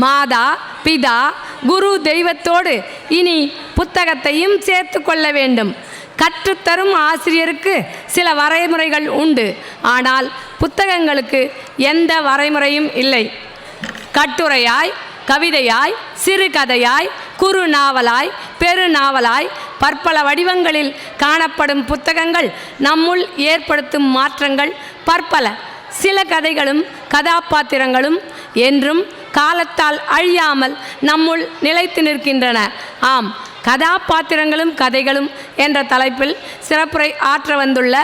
மாதா பிதா குரு தெய்வத்தோடு இனி புத்தகத்தையும் சேர்த்து கொள்ள வேண்டும். கற்றுத்தரும் ஆசிரியருக்கு சில வரைமுறைகள் உண்டு. ஆனால் புத்தகங்களுக்கு எந்த வரைமுறையும் இல்லை. கட்டுரையாய், கவிதையாய், சிறுகதையாய், குறு நாவலாய், பெருநாவலாய் பற்பல வடிவங்களில் காணப்படும் புத்தகங்கள் நம்முள் ஏற்படுத்தும் மாற்றங்கள் பற்பல. சில கதைகளும் கதாபாத்திரங்களும் என்றும் காலத்தால் அழியாமல் நம்முள் நிலைத்து நிற்கின்றன. ஆம், கதாபாத்திரங்களும் கதைகளும் என்ற தலைப்பில் சிறப்புரை ஆற்ற வந்துள்ள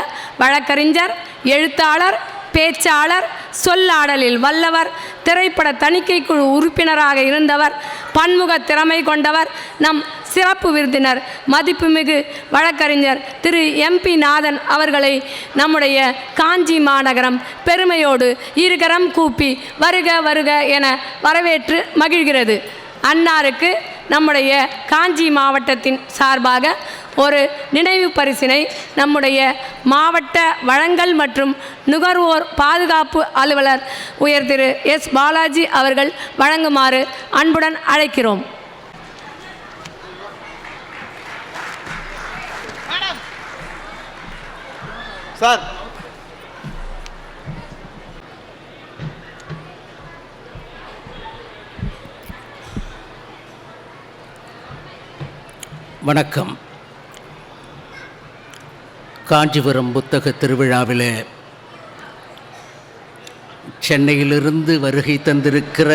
வழக்கறிஞர், எழுத்தாளர், பேச்சாளர், சொல்லாடலில் வல்லவர், திரைப்பட தணிக்கை குழு உறுப்பினராக இருந்தவர், பன்முக திறமை கொண்டவர், நம் சிறப்பு விருந்தினர் மதிப்புமிகு வழக்கறிஞர் திரு MP நாதன் அவர்களை நம்முடைய காஞ்சி மாநகரம் பெருமையோடு இருகரம் கூப்பி வருக வருக என வரவேற்று மகிழ்கிறது. அன்னாருக்கு நம்முடைய காஞ்சி மாவட்டத்தின் சார்பாக ஒரு நினைவு பரிசினை நம்முடைய மாவட்ட வழங்கல் மற்றும் நுகர்வோர் பாதுகாப்பு அலுவலர் உயர் திரு S. பாலாஜி அவர்கள் வழங்குமாறு அன்புடன் அழைக்கிறோம். சார், வணக்கம். காஞ்சிபுரம் புத்தக திருவிழாவில் சென்னையிலிருந்து வருகை தந்திருக்கிற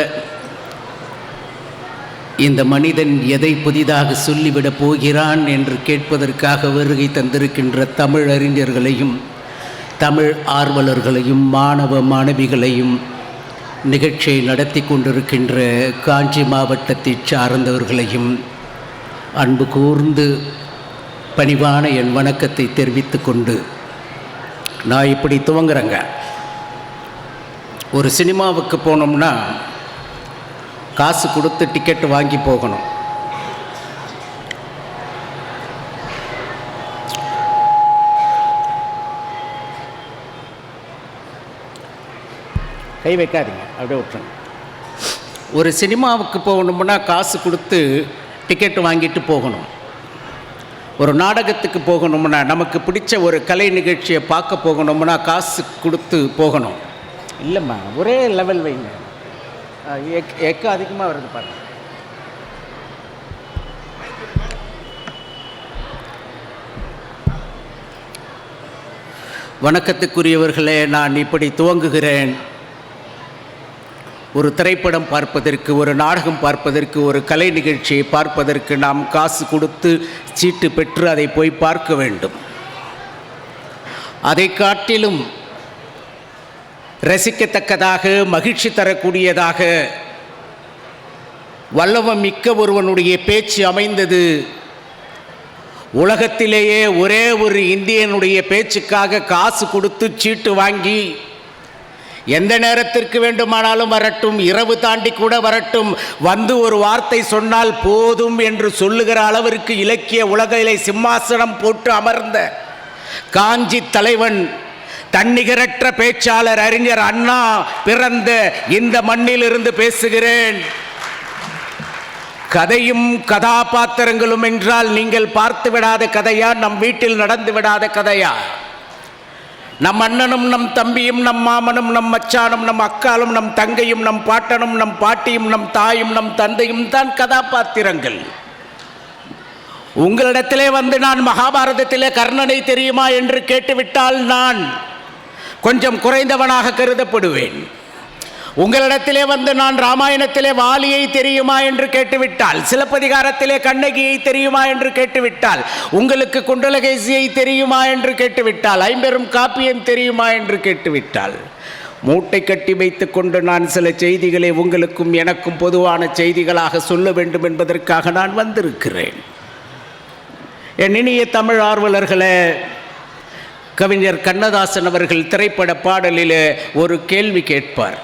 இந்த மனிதன் எதை புதிதாக சொல்லிவிடப் போகிறான் என்று கேட்பதற்காக வருகை தந்திருக்கின்ற தமிழ் அறிஞர்களையும் தமிழ் ஆர்வலர்களையும் மாணவ மாணவிகளையும் நிகழ்ச்சியை நடத்தி கொண்டிருக்கின்ற காஞ்சி மாவட்டத்தை சார்ந்தவர்களையும் அன்பு கூர்ந்து பணிவான என் வணக்கத்தை தெரிவித்து கொண்டு நான் இப்படி துவங்குறேங்க. ஒரு சினிமாவுக்கு போனோம்னா காசு கொடுத்து டிக்கெட்டு வாங்கி போகணும். கை வைக்காதீங்க, அப்படியே விட்டுருங்க. ஒரு சினிமாவுக்கு போகணும்னா காசு கொடுத்து டிக்கெட்டு வாங்கிட்டு போகணும். ஒரு நாடகத்துக்கு போகணும்னா, நமக்கு பிடிச்ச ஒரு கலை நிகழ்ச்சியை பார்க்க போகணும்னா காசு கொடுத்து போகணும். இல்லைம்மா, ஒரே லெவல் வைங்க. எக்கு அதிகமாக வருது பாருங்க. வணக்கத்துக்குரியவர்களே, நான் இப்படி துவங்குகிறேன். ஒரு திரைப்படம் பார்ப்பதற்கு, ஒரு நாடகம் பார்ப்பதற்கு, ஒரு கலை நிகழ்ச்சியை பார்ப்பதற்கு நாம் காசு கொடுத்து சீட்டு பெற்று அதை போய் பார்க்க வேண்டும். அதை காட்டிலும் ரசிக்கத்தக்கதாக, மகிழ்ச்சி தரக்கூடியதாக, வல்லவம் மிக்க ஒருவனுடைய பேச்சு அமைந்தது. உலகத்திலேயே ஒரே ஒரு இந்தியனுடைய பேச்சுக்காக காசு கொடுத்து சீட்டு வாங்கி எந்த நேரத்திற்கு வேண்டுமானாலும் வரட்டும், இரவு தாண்டி கூட வரட்டும், வந்து ஒரு வார்த்தை சொன்னால் போதும் என்று சொல்லுகிற அளவிற்கு இலக்கிய உலகிலே சிம்மாசனம் போட்டு அமர்ந்த காஞ்சி தலைவன், தன்னிகரற்ற பேச்சாளர் அறிஞர் அண்ணா பிறந்த இந்த மண்ணிலிருந்து பேசுகிறேன். கதையும் கதாபாத்திரங்களும் என்றால் நீங்கள் பார்த்து விடாத கதையா? நம் வீட்டில் நடந்து விடாத கதையா? நம் அண்ணனும் நம் தம்பியும் நம் மாமனும் நம் மச்சானும் நம் அக்காலும் நம் தங்கையும் நம் பாட்டனும் நம் பாட்டியும் நம் தாயும் நம் தந்தையும் தான் கதாபாத்திரங்கள். உங்களிடத்திலே வந்து நான் மகாபாரதத்திலே கர்ணனை தெரியுமா என்று கேட்டுவிட்டால் நான் கொஞ்சம் குறைந்தவனாக கருதப்படுவேன். உங்களிடத்திலே வந்து நான் ராமாயணத்திலே வாலியை தெரியுமா என்று கேட்டுவிட்டால், சிலப்பதிகாரத்திலே கண்ணகியை தெரியுமா என்று கேட்டுவிட்டால், உங்களுக்கு குண்டலகேசியை தெரியுமா என்று கேட்டுவிட்டால், ஐம்பெரும் காப்பியம் தெரியுமா என்று கேட்டுவிட்டால், மூட்டை கட்டி வைத்து கொண்டு நான் சில செய்திகளை உங்களுக்கும் எனக்கும் பொதுவான செய்திகளாக சொல்ல வேண்டும் என்பதற்காக நான் வந்திருக்கிறேன். என் இனிய தமிழ் ஆர்வலர்களே, கவிஞர் கண்ணதாசன் அவர்கள் திரைப்பட பாடலில் ஒரு கேள்வி கேட்பார்.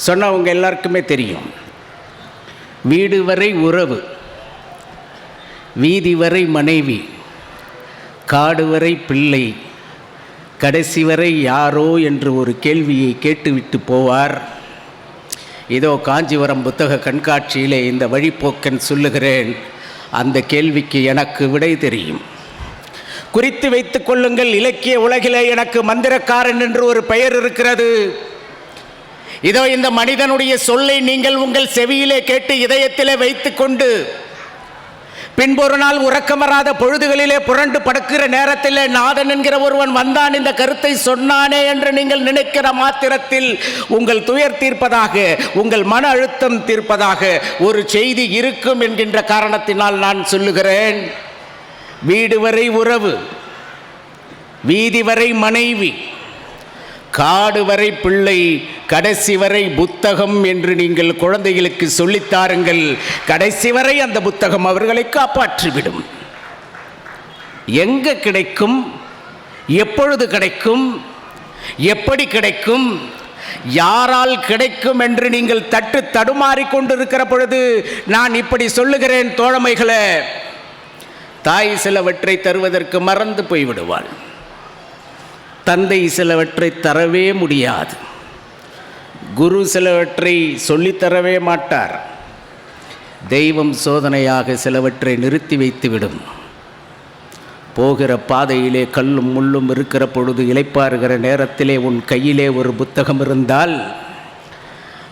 சொன்னவங்க எல்லாருக்குமே தெரியும். வீடு வரை உறவு, வீதி வரை மனைவி, காடு வரை பிள்ளை, கடைசி வரை யாரோ என்று ஒரு கேள்வியை கேட்டுவிட்டு போவார். இதோ காஞ்சிபுரம் புத்தக கண்காட்சியிலே இந்த வழிப்போக்கன் சொல்லுகிறேன், அந்த கேள்விக்கு எனக்கு விடை தெரியும். குறித்து வைத்துக் கொள்ளுங்கள், இலக்கிய உலகிலே எனக்கு மந்திரக்காரன் என்று ஒரு பெயர் இருக்கிறது. இதோ இந்த மனிதனுடைய சொல்லை நீங்கள் உங்கள் செவியிலே கேட்டு இதயத்திலே வைத்துக்கொண்டு பின்பொரு நாள் உறக்கமராத பொழுதுகளிலே புரண்டு படுக்கிற நேரத்திலே நாதன் என்கிற ஒருவன் வந்தான், இந்த கருத்தை சொன்னானே என்று நீங்கள் நினைக்கிற மாத்திரத்தில் உங்கள் துயர் தீர்ப்பதாக, உங்கள் மன அழுத்தம் தீர்ப்பதாக ஒரு செய்தி இருக்கும் என்கின்ற காரணத்தினால் நான் சொல்லுகிறேன். வீடு வரை உறவு, வீதி வரை மனைவி, காடு வரை பிள்ளை, கடைசி வரை புத்தகம் என்று நீங்கள் குழந்தைகளுக்கு சொல்லித்தாருங்கள். கடைசி வரை அந்த புத்தகம் அவர்களை காப்பாற்றிவிடும். எங்கே கிடைக்கும், எப்பொழுது கிடைக்கும், எப்படி கிடைக்கும், யாரால் கிடைக்கும் என்று நீங்கள் தடுமாறிக் கொண்டிருக்கிற பொழுது நான் இப்படி சொல்லுகிறேன் தோழமைகளே. தாய் சிலவற்றை தருவதற்கு மறந்து போய்விடுவாள். தந்தை சிலவற்றை தரவே முடியாது. குரு சிலவற்றை சொல்லித்தரவே மாட்டார். தெய்வம் சோதனையாக சிலவற்றை நிறுத்தி வைத்துவிடும். போகிற பாதையிலே கல்லும் முள்ளும் இருக்கிற பொழுது இளைப்பாறுகிற நேரத்திலே உன் கையிலே ஒரு புத்தகம் இருந்தால்,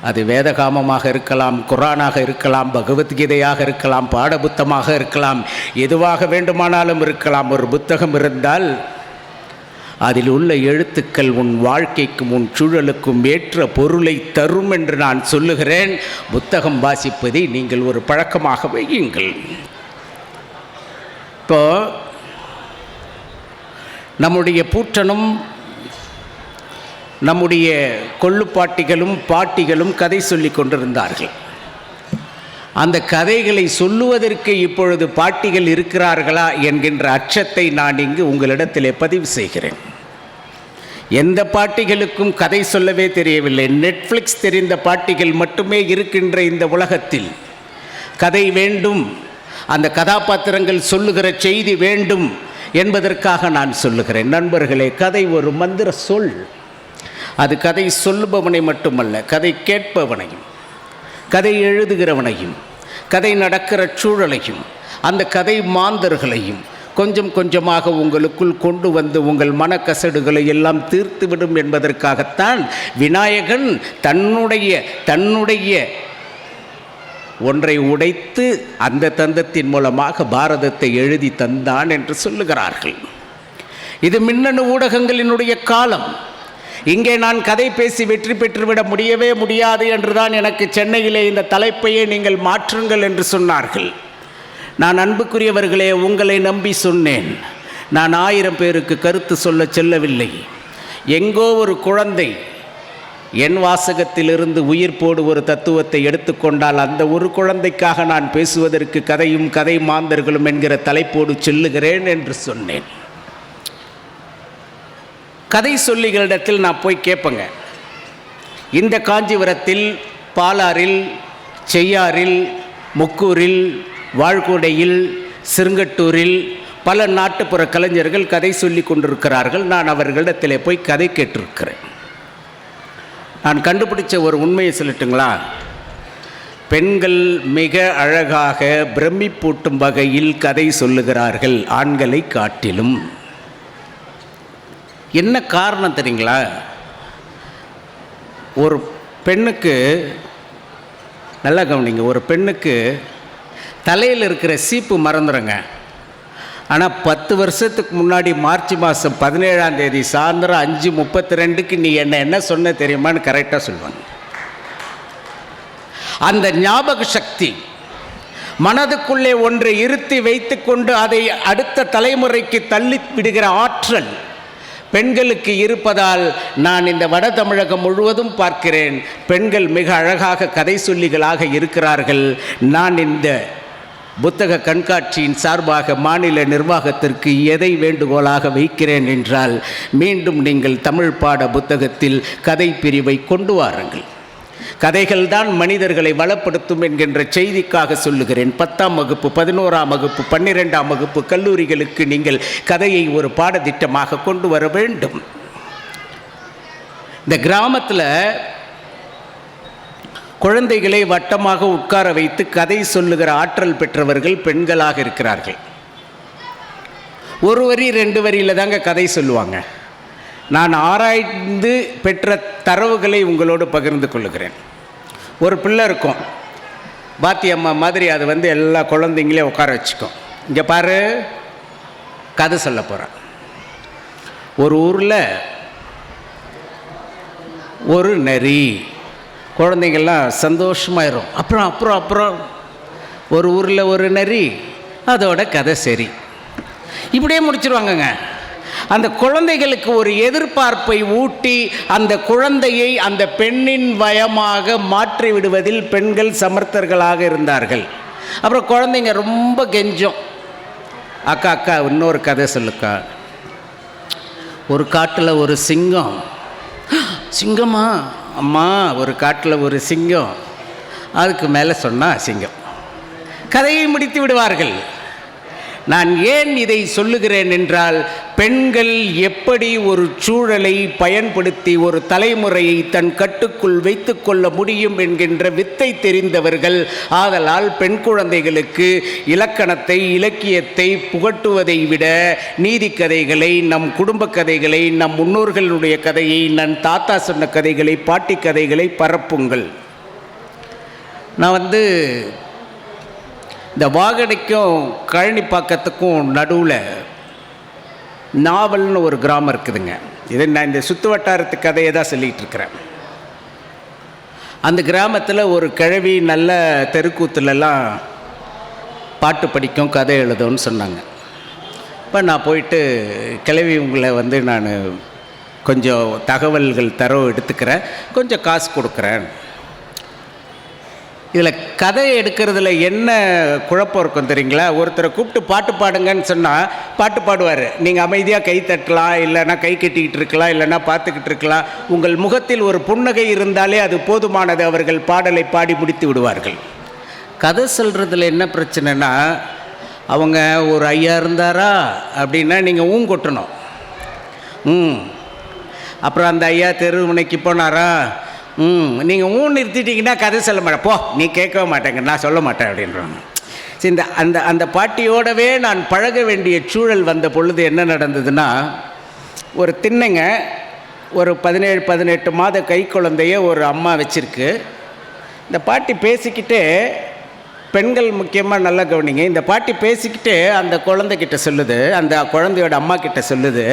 அது வேதகாமமாக இருக்கலாம், குரானாக இருக்கலாம், பகவத்கீதையாக இருக்கலாம், பாடபுத்தமாக இருக்கலாம், எதுவாக வேண்டுமானாலும் இருக்கலாம். ஒரு புத்தகம் இருந்தால் அதில் உள்ள எழுத்துக்கள் உன் வாழ்க்கைக்கும் உன் சூழலுக்கும் ஏற்ற பொருளை தரும் என்று நான் சொல்லுகிறேன். புத்தகம் வாசிப்பதை நீங்கள் ஒரு பழக்கமாக வையுங்கள். இப்போ நம்முடைய பூற்றனும் நம்முடைய கொள்ளுப்பாட்டிகளும் பாட்டிகளும் கதை சொல்லி கொண்டிருந்தார்கள். அந்த கதைகளை சொல்லுவதற்கு இப்பொழுது பாட்டிகள் இருக்கிறார்களா என்கின்ற அச்சத்தை நான் இங்கு உங்களிடத்திலே பதிவு செய்கிறேன். எந்த பாட்டிகளுக்கும் கதை சொல்லவே தெரியவில்லை. நெட்ஃப்ளிக்ஸ் தெரிந்த பாட்டிகள் மட்டுமே இருக்கின்ற இந்த உலகத்தில் கதை வேண்டும், அந்த கதாபாத்திரங்கள் சொல்லுகிற செய்தி வேண்டும் என்பதற்காக நான் சொல்லுகிறேன். நண்பர்களே, கதை ஒரு மந்திர சொல். அது கதை சொல்லுபவனை மட்டுமல்ல, கதை கேட்பவனையும், கதை எழுதுகிறவனையும், கதை நடக்கிற சூழலையும், அந்த கதை மாந்தர்களையும் கொஞ்சம் கொஞ்சமாக உங்களுக்குள் கொண்டு வந்து உங்கள் மனக்கசடுகளை எல்லாம் தீர்த்துவிடும் என்பதற்காகத்தான் விநாயகன் தன்னுடைய ஒன்றை உடைத்து அந்த தந்தத்தின் மூலமாக பாரதத்தை எழுதி தந்தான் என்று சொல்லுகிறார்கள். இது மின்னணு ஊடகங்களினுடைய காலம். இங்கே நான் கதை பேசி வெற்றி பெற்றுவிட முடியவே முடியாது என்றுதான் எனக்கு சென்னையிலே இந்த தலைப்பையே நீங்கள் மாற்றுங்கள் என்று சொன்னார்கள். நான் அன்புக்குரியவர்களே, உங்களை நம்பி சொன்னேன். நான் 1000 பேருக்கு கருத்து சொல்ல செல்லவில்லை. எங்கோ ஒரு குழந்தை என் வாசகத்திலிருந்து உயிர் போடு ஒரு தத்துவத்தை எடுத்துக்கொண்டால் அந்த ஒரு குழந்தைக்காக நான் பேசுவதற்கு கதையும் கதை மாந்தர்களும் என்கிற தலைப்போடு செல்லுகிறேன் என்று சொன்னேன். கதை சொல்லிகளிடத்தில் நான் போய் கேட்பேங்க. இந்த காஞ்சிபுரத்தில், பாலாறில், செய்யாறில், முக்கூரில், வாழ்குடையில், சிறுங்கட்டூரில் பல நாட்டுப்புற கலைஞர்கள் கதை சொல்லி கொண்டிருக்கிறார்கள். நான் அவர்களிடத்திலே போய் கதை கேட்டிருக்கிறேன். நான் கண்டுபிடிச்ச ஒரு உண்மையை சொல்லட்டுங்களா? பெண்கள் மிக அழகாக பிரமிப்பூட்டும் வகையில் கதை சொல்லுகிறார்கள் ஆண்களை காட்டிலும். என்ன காரணம் தெரியுங்களா? ஒரு பெண்ணுக்கு, நல்லா கவனிங்க, ஒரு பெண்ணுக்கு தலையில் இருக்கிற சீப்பு மறந்துடுங்க. ஆனால் 10 வருஷத்துக்கு முன்னாடி மார்ச் மாதம் 17ஆம் தேதி சாயந்தரம் 5:32க்கு நீ என்ன சொன்ன தெரியுமான்னு கரெக்டாக சொல்லுவாங்க. அந்த ஞாபக சக்தி, மனதுக்குள்ளே ஒன்றை இருத்தி வைத்து கொண்டு அதை அடுத்த தலைமுறைக்கு தள்ளி விடுகிற ஆற்றல் பெண்களுக்கு இருப்பதால் நான் இந்த வட தமிழகம் முழுவதும் பார்க்கிறேன். பெண்கள் மிக அழகாக கதை சொல்லிகளாக இருக்கிறார்கள். நான் இந்த புத்தக கண்காட்சியின் சார்பாக மாநில நிர்வாகத்திற்கு எதை வேண்டுகோளாக வைக்கிறேன் என்றால், மீண்டும் நீங்கள் தமிழ் பாட புத்தகத்தில் கதை பிரிவை கொண்டு வாருங்கள். கதைகள் தான் மனிதர்களை வளப்படுத்தும் என்கின்ற செய்திக்காக சொல்லுகிறேன். 10ஆம் வகுப்பு, 11ஆம் வகுப்பு, 12ஆம் வகுப்பு கல்லூரிகளுக்கு நீங்கள் கதையை ஒரு பாடத்திட்டமாக கொண்டு வர வேண்டும். இந்த கிராமத்தில் குழந்தைகளை வட்டமாக உட்கார வைத்து கதை சொல்லுகிற ஆற்றல் பெற்றவர்கள் பெண்களாக இருக்கிறார்கள். ஒரு வரி 2 வரியில் தாங்க கதை சொல்லுவாங்க. நான் ஆராய்ந்து பெற்ற தரவுகளை உங்களோடு பகிர்ந்து கொள்ளுகிறேன். ஒரு பிள்ளை இருக்கும், பாத்தி அம்மா மாதிரி, அது எல்லா குழந்தைங்களையும் உட்கார வச்சுக்கும். இங்கே பாரு, கதை சொல்ல போகிறேன். ஒரு ஊரில் ஒரு நரி. குழந்தைங்கள்லாம் சந்தோஷமாயிரும். அப்புறம் ஒரு ஊரில் ஒரு நரி, அதோட கதை சரி, இப்படியே முடிச்சிருவாங்கங்க. அந்த குழந்தைகளுக்கு ஒரு எதிர்பார்ப்பை ஊட்டி அந்த குழந்தையை அந்த பெண்ணின் வயமாக மாற்றி விடுவதில் பெண்கள் சமர்த்தர்களாக இருந்தார்கள். அப்புறம் குழந்தைங்க ரொம்ப கெஞ்சம், அக்கா அக்கா இன்னொரு கதை சொல்லுக்கா. ஒரு காட்டில் ஒரு சிங்கம். சிங்கமா? அம்மா, ஒரு காட்டில் ஒரு சிங்கம். அதுக்கு மேலே சொன்னால் சிங்கம். கதையை முடித்து விடுவார்கள். நான் ஏன் இதை சொல்லுகிறேன் என்றால், பெண்கள் எப்படி ஒரு சூழலை பயன்படுத்தி ஒரு தலைமுறையை தன் கட்டுக்குள் வைத்து கொள்ள முடியும் என்கின்ற வித்தை தெரிந்தவர்கள். ஆதலால் பெண் குழந்தைகளுக்கு இலக்கணத்தை, இலக்கியத்தை புகட்டுவதை விட நீதி கதைகளை, நம் குடும்ப கதைகளை, நம் முன்னோர்களுடைய கதையை, நம் தாத்தா சொன்ன கதைகளை, பாட்டி கதைகளை பரப்புங்கள். நான் இந்த வாகடைக்கும் கழனிப்பாக்கத்துக்கும் நடுவில் நாவல்னு ஒரு கிராமம் இருக்குதுங்க. இதை நான் இந்த சுற்று வட்டாரத்து கதையை தான் சொல்லிகிட்டு இருக்கிறேன். அந்த கிராமத்தில் ஒரு கிழவி நல்ல தெருக்கூத்துலலாம் பாட்டு படிக்கும், கதை எழுதும்னு சொன்னாங்க. இப்போ நான் போயிட்டு கிழவி உங்களை நான் கொஞ்சம் தகவல்கள் தரவு எடுத்துக்கிறேன், கொஞ்சம் காசு கொடுக்குறேன். இதில் கதை எடுக்கிறதுல என்ன குழப்பம் இருக்கும் தெரியுங்களா? ஒருத்தரை கூப்பிட்டு பாட்டு பாடுங்கன்னு சொன்னால் பாட்டு பாடுவார். நீங்கள் அமைதியாக கை தட்டலாம், இல்லைன்னா கை கட்டிக்கிட்டு இருக்கலாம், இல்லைன்னா பார்த்துக்கிட்டு இருக்கலாம். உங்கள் முகத்தில் ஒரு புன்னகை இருந்தாலே அது போதுமானது. அவர்கள் பாடலை பாடி முடித்து விடுவார்கள். கதை சொல்கிறதுல என்ன பிரச்சனைனா, அவங்க ஒரு ஐயா இருந்தாரா அப்படின்னா நீங்கள் கொட்டணும். அப்புறம் அந்த ஐயா தெருமுனைக்கு போனாரா, நீங்கள் நிறுத்திட்டீங்கன்னா கதை சொல்ல மாட்டேன், போ நீ கேட்கவே மாட்டேங்க, நான் சொல்ல மாட்டேன் அப்படின்றாங்க. சரி, அந்த பாட்டியோடவே நான் பழக வேண்டிய சூழல் வந்த பொழுது என்ன நடந்ததுன்னா, ஒரு திண்ணைங்க, ஒரு 17-18 மாத கை குழந்தைய ஒரு அம்மா வச்சுருக்கு. இந்த பாட்டி பேசிக்கிட்டே, பெண்கள் முக்கியமாக நல்லா கவனிங்க, இந்த பாட்டி பேசிக்கிட்டே அந்த குழந்தைகிட்ட சொல்லுது, அந்த குழந்தையோட அம்மா கிட்ட சொல்லுது,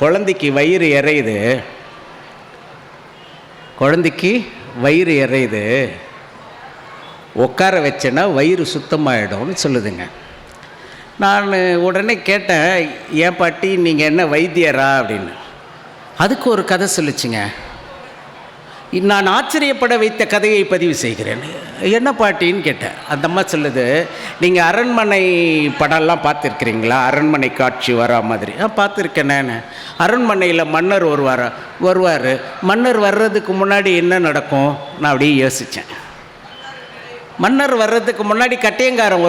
குழந்தைக்கு வயிறு எறையுது, குழந்தைக்கு வயிறு எறையுது, உட்கார வச்சேன்னா வயிறு சுத்தமாகிடும்னு சொல்லுதுங்க. நான் உடனே கேட்டேன், ஏன் பாட்டி நீங்கள் என்ன வைத்தியரா அப்படின்னு. அதுக்கு ஒரு கதை சொல்லிச்சுங்க. நான் ஆச்சரியப்பட வைத்த கதையை பதிவு செய்கிறேன். என்ன பாட்டின்னு கேட்டேன். அந்த அம்மா சொல்லுது, நீங்கள் அரண்மனை படம்லாம் பார்த்துருக்கிறீங்களா? அரண்மனை காட்சி வரா மாதிரி. பார்த்துருக்கேன் நான். அரண்மனையில் மன்னர் வருவார். மன்னர் வர்றதுக்கு முன்னாடி என்ன நடக்கும்? நான் அப்படியே யோசித்தேன். மன்னர் வர்றதுக்கு முன்னாடி கட்டியங்காரன்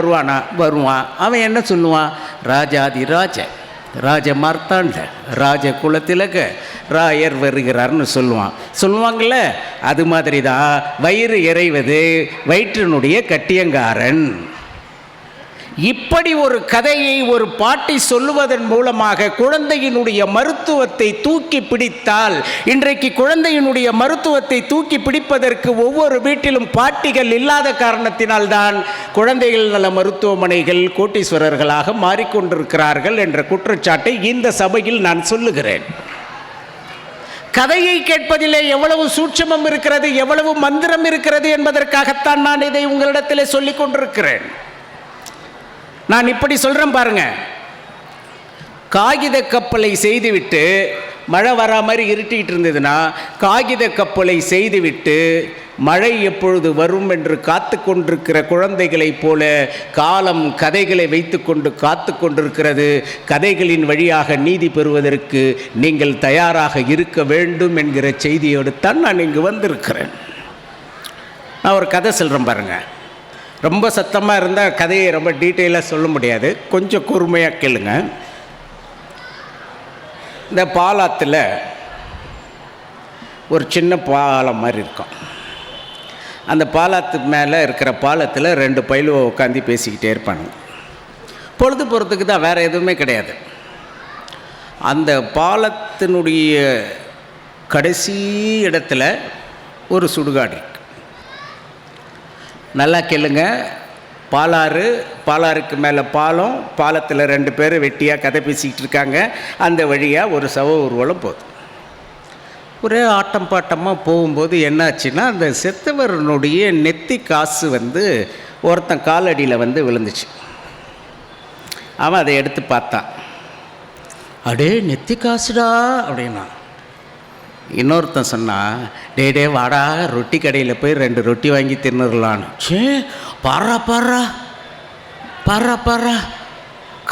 வருவான். அவன் என்ன சொல்லுவான்? ராஜாதி ராஜ ராஜ மார்த்தாண்ட ராஜ குலத்திலக ராயர் வருகிறார்னு சொல்லுவாங்கள்ல. அது மாதிரி தான் வயிறு எறைவது வயிற்றினுடைய கட்டியங்காரன். இப்படி ஒரு கதையை ஒரு பாட்டி சொல்லுவதன் மூலமாக குழந்தையினுடைய மருத்துவத்தை தூக்கி பிடித்தால், இன்றைக்கு குழந்தையினுடைய மருத்துவத்தை தூக்கி பிடிப்பதற்கு ஒவ்வொரு வீட்டிலும் பாட்டிகள் இல்லாத காரணத்தினால்தான் குழந்தைகள் நல மருத்துவமனைகள் கோட்டீஸ்வரர்களாக மாறிக்கொண்டிருக்கிறார்கள் என்ற குற்றச்சாட்டை இந்த சபையில் நான் சொல்லுகிறேன். கதையை கேட்பதிலே எவ்வளவு சூட்சமம் இருக்கிறது, எவ்வளவு மந்திரம் இருக்கிறது என்பதற்காகத்தான் நான் இதை உங்களிடத்திலே சொல்லிக் கொண்டிருக்கிறேன். நான் இப்படி சொல்கிறேன் பாருங்க. காகித கப்பலை செய்துவிட்டு, மழை வரா மாதிரி இருட்டிகிட்டு இருந்ததுன்னா, காகித கப்பலை செய்துவிட்டு மழை எப்பொழுது வரும் என்று காத்து கொண்டிருக்கிற குழந்தைகளைப் போல காலம் கதைகளை வைத்து கொண்டு காத்து கொண்டிருக்கிறது. கதைகளின் வழியாக நீதி பெறுவதற்கு நீங்கள் தயாராக இருக்க வேண்டும் என்கிற செய்தியோடு தான் நான் இங்கு வந்திருக்கிறேன். நான் ஒரு கதை சொல்கிறேன் பாருங்கள். ரொம்ப சத்தமாக இருந்தால் கதையை ரொம்ப டீட்டெயிலாக சொல்ல முடியாது, கொஞ்சம் கூர்மையாக கேளுங்க. இந்த பாலாத்தில் ஒரு சின்ன பாலம் மாதிரி இருக்கும். அந்த பாலத்துக்கு மேலே இருக்கிற பாலத்தில் 2 பயிலுவை உட்காந்து பேசிக்கிட்டே இருப்பானுங்க. பொழுது போகிறதுக்கு தான், வேறு எதுவுமே கிடையாது. அந்த பாலத்தினுடைய கடைசி இடத்துல ஒரு சுடுகாடு இருக்கு. நல்லா கேளுங்க. பாலாறுக்கு மேலே பாலம், பாலத்தில் 2 பேர் வெட்டியாக கதை பேசிக்கிட்டு இருக்காங்க. அந்த வழியாக ஒரு சவ ஊர்வலம் போகுது. ஒரே ஆட்டம் பாட்டமாக போகும்போது என்னாச்சுன்னா, அந்த செத்தவரனுடைய நெத்தி காசு ஒருத்தன் காலடியில் விழுந்துச்சு. அவன் அதை எடுத்து பார்த்தான். அடே நெத்தி காசுடா அப்படின்னா. இன்னொருத்தன் சொன்னான், டே வாடா, ரொட்டி கடையில் போய் 2 ரொட்டி வாங்கி தின்னுடலான்னு. பாரா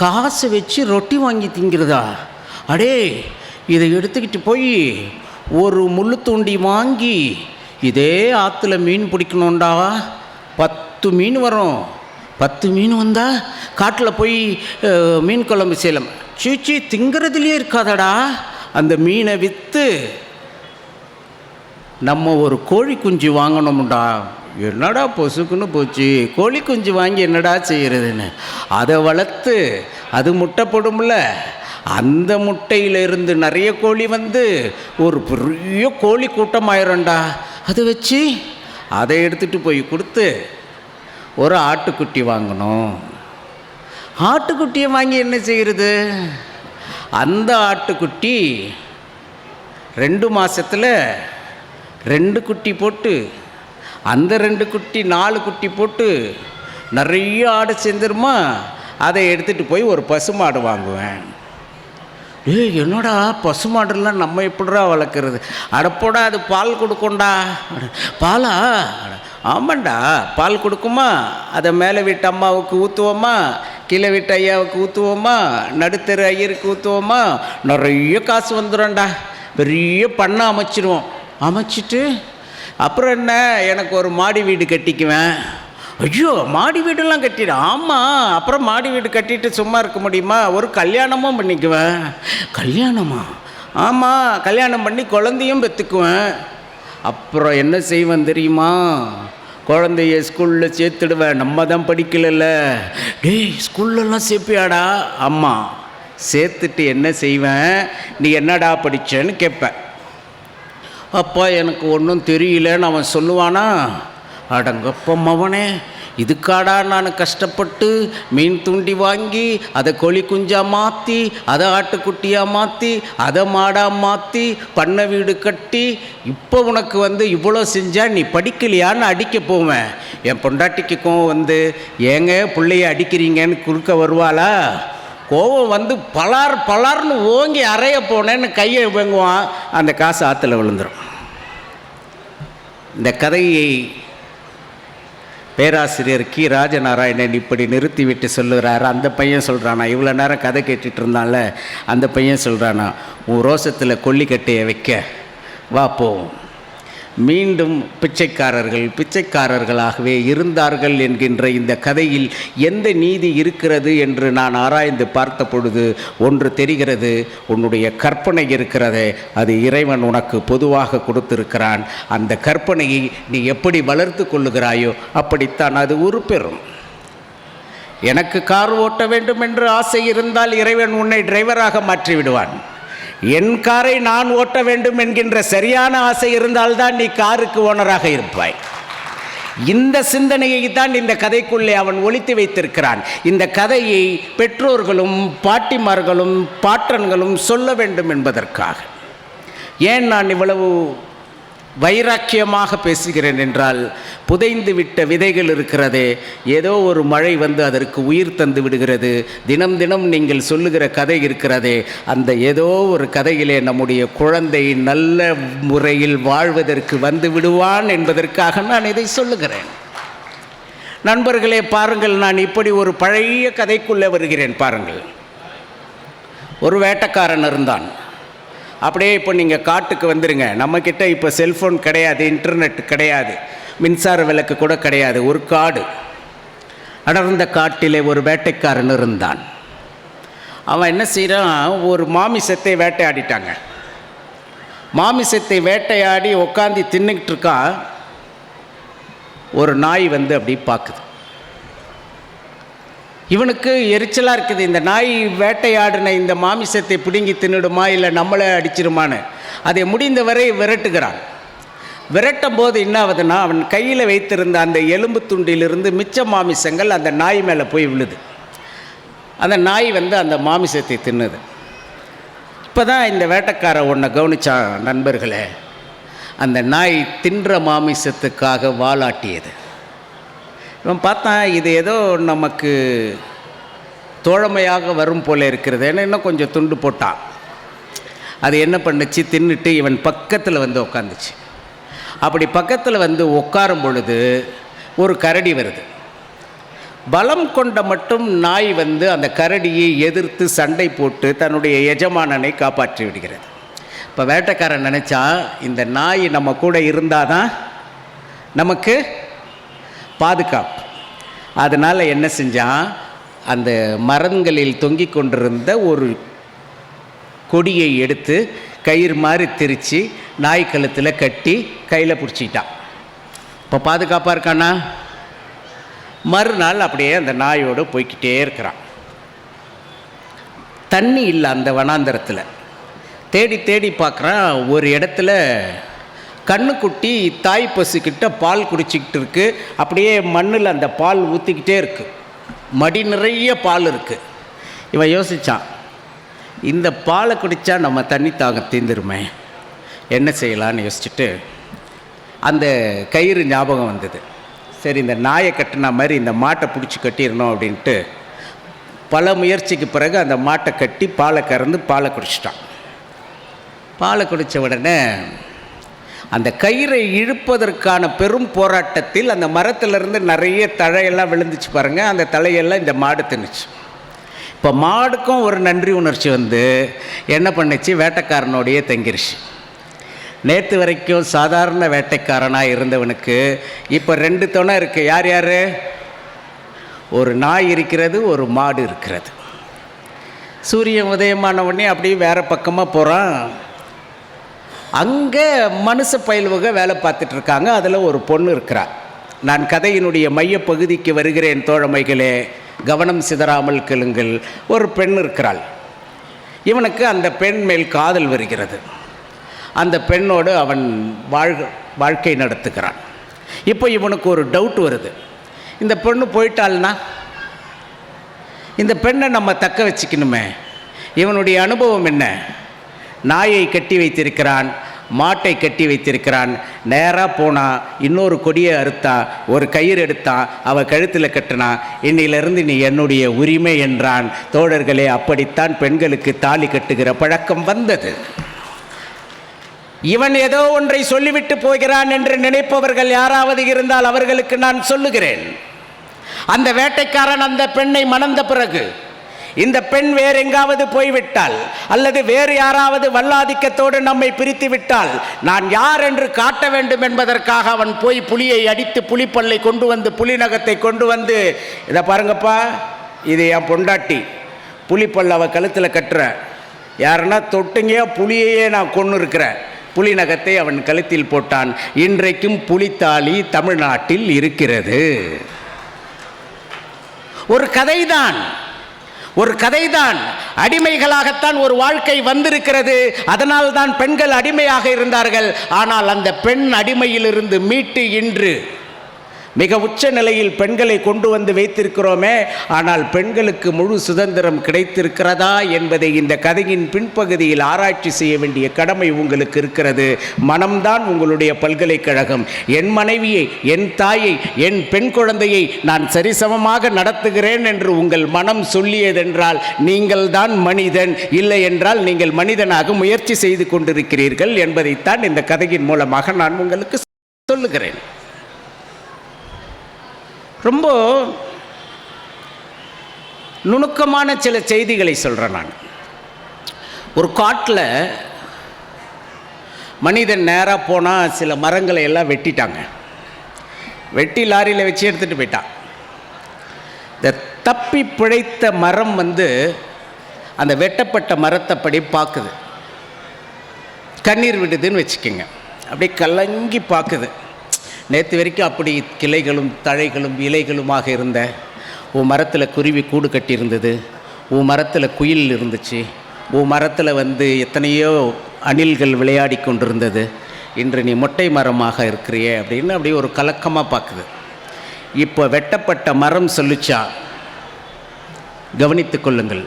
காசு வச்சு ரொட்டி வாங்கி திங்கிறதா? அடே இதை எடுத்துக்கிட்டு போய் ஒரு முள்ளு தூண்டி வாங்கி இதே ஆற்றுல மீன் பிடிக்கணுண்டா. 10 மீன் வரும். 10 மீன் வந்தால் காட்டில் போய் மீன் குழம்பு செய்யலாம். சீச்சி திங்கிறதுலேயே இருக்காதடா. அந்த மீனை விற்று நம்ம ஒரு கோழி குஞ்சு வாங்கணும்டா. என்னடா பொசுக்குன்னு போச்சு, கோழி குஞ்சு வாங்கி என்னடா செய்கிறதுன்னு. அதை வளர்த்து அது முட்டை போடும்ல, அந்த முட்டையிலிருந்து நிறைய கோழி ஒரு பெரிய கோழி கூட்டம் ஆயிரம்டா. அதை வச்சு அதை எடுத்துகிட்டு போய் கொடுத்து ஒரு ஆட்டுக்குட்டி வாங்கணும். ஆட்டுக்குட்டியை வாங்கி என்ன செய்கிறது? அந்த ஆட்டுக்குட்டி 2 மாதத்தில் 2 குட்டி போட்டு, அந்த 2 குட்டி 4 குட்டி போட்டு நிறைய ஆடு சேர்ந்துருமா. அதை எடுத்துகிட்டு போய் ஒரு பசுமாடு வாங்குவேன். என்னடா பசுமாடுலாம் நம்ம எப்படிடா வளர்க்குறது? அடப்போடா, அது பால் கொடுக்கும்டா. பாலா? ஆமாண்டா, பால் கொடுக்குமா. அதை மேலே வீட்டு அம்மாவுக்கு ஊற்றுவோமா, கீழே வீட்டு ஐயாவுக்கு ஊற்றுவோமா, நடுத்தரு ஐயருக்கு ஊற்றுவோமா, நிறைய காசு வந்துடும்டா. பெரிய பண்ணை அமைச்சிடுவோம். அமைச்சிட்டு அப்புறம் என்ன, எனக்கு ஒரு மாடி வீடு கட்டிக்குவேன். ஐயோ மாடி வீடெல்லாம் கட்டிடு. ஆமாம், அப்புறம் மாடி வீடு கட்டிட்டு சும்மா இருக்க முடியுமா? ஒரு கல்யாணமும் பண்ணிக்குவேன். கல்யாணமா? ஆமாம், கல்யாணம் பண்ணி குழந்தையும் பெற்றுக்குவேன். அப்புறம் என்ன செய்வேன் தெரியுமா? குழந்தைய ஸ்கூலில் சேர்த்துடுவேன். நம்ம தான் படிக்கலைல்ல. டேய் ஸ்கூல்லலாம் சேர்ப்பியாடா? ஆமாம். சேர்த்துட்டு என்ன செய்வேன், நீ என்னடா படித்தேன்னு கேட்பேன். அப்பா எனக்கு ஒன்றும் தெரியலன்னு அவன் சொல்லுவானா? அடங்கப்பம் அவனே, இதுக்காடா நான் கஷ்டப்பட்டு மீன் தூண்டி வாங்கி அதை கோழி குஞ்சாக மாற்றி, அதை ஆட்டுக்குட்டியாக மாற்றி, அதை மாடாக மாற்றி, பண்ணை வீடு கட்டி, இப்போ உனக்கு இவ்வளோ செஞ்சால் நீ படிக்கலையான்னு அடிக்க போவேன். என் பொண்டாட்டிக்கு கோவம் ஏங்க பிள்ளைய அடிக்கிறீங்கன்னு குறுக்க வருவாளா? கோவம் பலார்னு ஓங்கி அறைய போனேன்னு கையை வாங்குவான். அந்த காசு ஆற்றுல விழுந்துடும். இந்த கதையை பேராசிரியர் கி ராஜநாராயணன் இப்படி நிறுத்திவிட்டு சொல்லுகிறார். அந்த பையன் சொல்கிறானா, இவ்வளோ நேரம் கதை கேட்டுட்டு இருந்தான்ல, அந்த பையன் சொல்கிறானா, உன் ரோசத்தில் கொல்லிக்கட்டையை வைக்க வா போவோம். மீண்டும் பிச்சைக்காரர்களாகவே இருந்தார்கள் என்கின்ற இந்த கதையில் எந்த நீதி இருக்கிறது என்று நான் ஆராய்ந்து பார்த்த பொழுது ஒன்று தெரிகிறது. உன்னுடைய கற்பனை இருக்கிறதே, அது இறைவன் உனக்கு பொதுவாக கொடுத்திருக்கிறான். அந்த கற்பனையை நீ எப்படி வளர்த்து கொள்ளுகிறாயோ அப்படித்தான் அது உருப்பெறும். எனக்கு கார் ஓட்ட வேண்டும் என்று ஆசை இருந்தால் இறைவன் உன்னை டிரைவராக மாற்றிவிடுவான். என் காரை நான் ஓட்ட வேண்டும் என்கின்ற சரியான ஆசை இருந்தால்தான் நீ காருக்கு ஓனராக இருப்பாய். இந்த சிந்தனையை தான் இந்த கதைக்குள்ளே அவன் ஒளித்து வைத்திருக்கிறான். இந்த கதையை பெற்றோர்களும் பாட்டிமார்களும் பாட்டன்களும் சொல்ல வேண்டும் என்பதற்காக. ஏன் நான் இவ்வளவு வைராக்கியமாக பேசுகிறேன் என்றால், புதைந்து விட்ட விதைகள் இருக்கிறதே, ஏதோ ஒரு மழை அதற்கு உயிர் தந்து விடுகிறது. தினம் தினம் நீங்கள் சொல்லுகிற கதை இருக்கிறதே, அந்த ஏதோ ஒரு கதையிலே நம்முடைய குழந்தை நல்ல முறையில் வாழ்வதற்கு வந்து விடுவான் என்பதற்காக நான் இதை சொல்லுகிறேன். நண்பர்களே பாருங்கள், நான் இப்படி ஒரு பழைய கதைக்குள்ளே வருகிறேன். பாருங்கள், ஒரு வேட்டைக்காரன் இருந்தான். அப்படியே இப்போ நீங்கள் காட்டுக்கு வந்துடுங்க. நம்மக்கிட்ட இப்போ செல்ஃபோன் கிடையாது, இன்டர்நெட் கிடையாது, மின்சார விளக்கு கூட கிடையாது. ஒரு காடு, அடர்ந்த காட்டிலே ஒரு வேட்டைக்காரன் இருந்தான். அவன் என்ன செய்கிறான், ஒரு மாமிசத்தை வேட்டையாடிட்டாங்க. மாமிசத்தை வேட்டையாடி உட்காந்து தின்னுக்கிட்டு இருக்கான். ஒரு நாய் வந்து அப்படி பார்க்குது. இவனுக்கு எரிச்சலாக இருக்குது, இந்த நாய் வேட்டையாடின இந்த மாமிசத்தை பிடுங்கி தின்னுடுமா இல்லை நம்மளை அடிச்சிருமான்னு. அதை முடிந்தவரை விரட்டுகிறான். விரட்டும் போது என்ன ஆகுதுன்னா, அவன் கையில் வைத்திருந்த அந்த எலும்பு துண்டிலிருந்து மிச்ச மாமிசங்கள் அந்த நாய் மேலே போய் விழுது. அந்த நாய் வந்து அந்த மாமிசத்தை தின்னுது. இப்போ தான் இந்த வேட்டைக்காரன் ஒன்றை கவனித்தான், நண்பர்களே, அந்த நாய் தின்ற மாமிசத்துக்காக வாலாட்டியது. இவன் பார்த்தான், இது ஏதோ நமக்கு தோழமையாக வரும் போல இருக்கிறது. ஏன்னா இன்னும் கொஞ்சம் துண்டு போட்டான். அது என்ன பண்ணுச்சு, தின்னுட்டு இவன் பக்கத்தில் வந்து உக்காந்துச்சு. அப்படி பக்கத்தில் வந்து உட்காரும் பொழுது ஒரு கரடி வருது. பலம் கொண்ட மட்டும் நாய் வந்து அந்த கரடியை எதிர்த்து சண்டை போட்டு தன்னுடைய எஜமானனை காப்பாற்றி விடுகிறது. இப்போ வேட்டைக்காரன் நினச்சா, இந்த நாய் நம்ம கூட இருந்தால் தான் நமக்கு பாதுகாப்பு. அதனால் என்ன செஞ்சான், அந்த மரங்களில் தொங்கிக் கொண்டிருந்த ஒரு கொடியை எடுத்து கயிறு மாதிரி திரித்து நாய் கழுத்தில் கட்டி கையில் பிடிச்சிக்கிட்டான். இப்போ பாதுகாப்பாக இருக்கானா? மறுநாள் அப்படியே அந்த நாயோடு போய்கிட்டே இருக்கிறான். தண்ணி இல்லை அந்த வனாந்தரத்தில். தேடி தேடி பார்க்குறான். ஒரு இடத்துல கண்ணுக்குட்டி தாய் பசுக்கிட்ட பால் குடிச்சிக்கிட்டு இருக்கு. அப்படியே மண்ணில் அந்த பால் ஊற்றிக்கிட்டே இருக்குது. மடி நிறைய பால் இருக்குது. இவன் யோசித்தான், இந்த பாலை குடித்தா நம்ம தண்ணி தாகம் தீர்ந்துருமே, என்ன செய்யலான்னு யோசிச்சுட்டு அந்த கயிறு ஞாபகம் வந்தது. சரி, இந்த நாயை கட்டின மாதிரி இந்த மாட்டை பிடிச்சி கட்டிடணும் அப்படின்ட்டு பல முயற்சிக்கு பிறகு அந்த மாட்டை கட்டி பாலை கறந்து பாலை குடிச்சிட்டான். பாலை குடித்த உடனே அந்த கயிறை இழுப்பதற்கான பெரும் போராட்டத்தில் அந்த மரத்திலிருந்து நிறைய தழையெல்லாம் விழுந்துச்சு பாருங்கள். அந்த தலையெல்லாம் இந்த மாடு தின்னுச்சு. இப்போ மாடுக்கும் ஒரு நன்றி உணர்ச்சி வந்து என்ன பண்ணுச்சு, வேட்டைக்காரனோடையே தங்கிருச்சு. நேற்று வரைக்கும் சாதாரண வேட்டைக்காரனாக இருந்தவனுக்கு இப்போ 2 துணை இருக்குது. யார் யார்? ஒரு நாய் இருக்கிறது, ஒரு மாடு இருக்கிறது. சூரியன் உதயமான உடனே அப்படியே வேறு பக்கமாக போகிறான். அங்கே மனுஷ பயில்வக வேலை பார்த்துட்ருக்காங்க. அதில் ஒரு பொண்ணு இருக்கிறா. நான் கதையினுடைய மையப்பகுதிக்கு வருகிறேன் தோழமைகளே, கவனம் சிதறாமல் கேளுங்கள். ஒரு பெண் இருக்கிறாள். இவனுக்கு அந்த பெண் மேல் காதல் வருகிறது. அந்த பெண்ணோடு அவன் வாழ்க்கை நடத்துகிறான். இப்போ இவனுக்கு ஒரு டவுட் வருது, இந்த பெண்ணு போயிட்டாள்னா இந்த பெண்ணை நம்ம தக்க வச்சுக்கணுமே. இவனுடைய அனுபவம் என்ன? நாயை கட்டி வைத்திருக்கிறான், மாட்டை கட்டி வைத்திருக்கிறான். நேராக போனால் இன்னொரு கொடியை அறுத்தா, ஒரு கயிறு எடுத்தான், அவள் கழுத்தில் கட்டினா, இன்னிலிருந்து நீ என்னுடைய உரிமை என்றான். தோழர்களே, அப்படித்தான் பெண்களுக்கு தாலி கட்டுகிற பழக்கம் வந்தது. இவன் ஏதோ ஒன்றை சொல்லிவிட்டு போகிறான் என்று நினைப்பவர்கள் யாராவது இருந்தால் அவர்களுக்கு நான் சொல்லுகிறேன், அந்த வேட்டைக்காரன் அந்த பெண்ணை மணந்த பிறகு இந்த பெண் வேறு எங்காவது போய்விட்டால் அல்லது வேறு யாராவது வல்லாதிக்கத்தோடு நம்மை பிரித்து விட்டால் நான் யார் என்று காட்ட வேண்டும் என்பதற்காக அவன் போய் புலியை அடித்து புலிப்பல்லை கொண்டு வந்து புலிநகத்தை கொண்டு வந்து, இதை பாருங்கப்பா, இது என் பொண்டாட்டி, புலிப்பல் அவள் கழுத்தில் கட்டுற, யாருன்னா தொட்டுங்க புலியையே நான் கொன்று இருக்கிறேன். புலிநகத்தை அவன் கழுத்தில் போட்டான். இன்றைக்கும் புலித்தாலி தமிழ்நாட்டில் இருக்கிறது. ஒரு கதைதான், ஒரு கதைதான். அடிமைகளாகத்தான் ஒரு வாழ்க்கை வந்திருக்கிறது. அதனால் தான் பெண்கள் அடிமையாக இருந்தார்கள். ஆனால் அந்த பெண் அடிமையிலிருந்து மீட்டு இன்று மிக உச்ச நிலையில் பெண்களை கொண்டு வந்து வைத்திருக்கிறோமே. ஆனால் பெண்களுக்கு முழு சுதந்திரம் கிடைத்திருக்கிறதா என்பதை இந்த கதையின் பின்பகுதியில் ஆராய்ச்சி செய்ய வேண்டிய கடமை உங்களுக்கு இருக்கிறது. மனம்தான் உங்களுடைய பல்கலைக்கழகம். என் மனைவியை, என் தாயை, என் பெண் குழந்தையை நான் சரிசமமாக நடத்துகிறேன் என்று உங்கள் மனம் சொல்லியதென்றால் நீங்கள் தான் மனிதன், இல்லை என்றால் நீங்கள் மனிதனாக முயற்சி செய்து கொண்டிருக்கிறீர்கள் என்பதைத்தான் இந்த கதையின் மூலமாக நான் உங்களுக்கு சொல்லுகிறேன். ரொம்ப நுணுக்கமான சில செய்திகளை சொல்கிறேன் நான். ஒரு காட்டில் மனிதன் நேராக போனால் சில மரங்களை எல்லாம் வெட்டிட்டாங்க. வெட்டி லாரியில் வச்சு எடுத்துகிட்டு போயிட்டான். இந்த தப்பி பிழைத்த மரம் வந்து அந்த வெட்டப்பட்ட மரத்தைப்படி பார்க்குது, கண்ணீர் விடுதுன்னு வச்சுக்கோங்க. அப்படியே கலங்கி பார்க்குது. நேற்று வரைக்கும் அப்படி கிளைகளும் தழைகளும் இலைகளுமாக இருந்த உன் மரத்தில் குருவி கூடு கட்டியிருந்தது, உன் மரத்தில் குயில் இருந்துச்சு, உன் மரத்தில் எத்தனையோ அணில்கள் விளையாடி கொண்டிருந்தது. இன்று நீ மொட்டை மரமாக இருக்கிறியே அப்படின்னு அப்படியே ஒரு கலக்கமாக பார்க்குது. இப்போ வெட்டப்பட்ட மரம் சொல்லிச்சா, கவனித்து கொள்ளுங்கள்.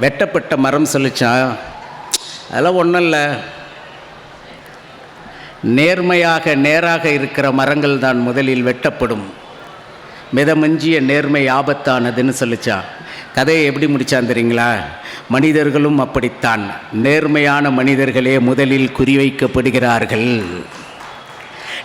வெட்டப்பட்ட மரம் சொல்லிச்சா, அதெல்லாம் ஒன்றும் இல்லை, நேராக இருக்கிற மரங்கள் தான் முதலில் வெட்டப்படும், மிதமஞ்சிய நேர்மை ஆபத்தானதுன்னு சொல்லிச்சா. கதையை எப்படி முடிச்சான் தெரியுங்களா? மனிதர்களும் அப்படித்தான், நேர்மையான மனிதர்களே முதலில் குறிவைக்கப்படுகிறார்கள்.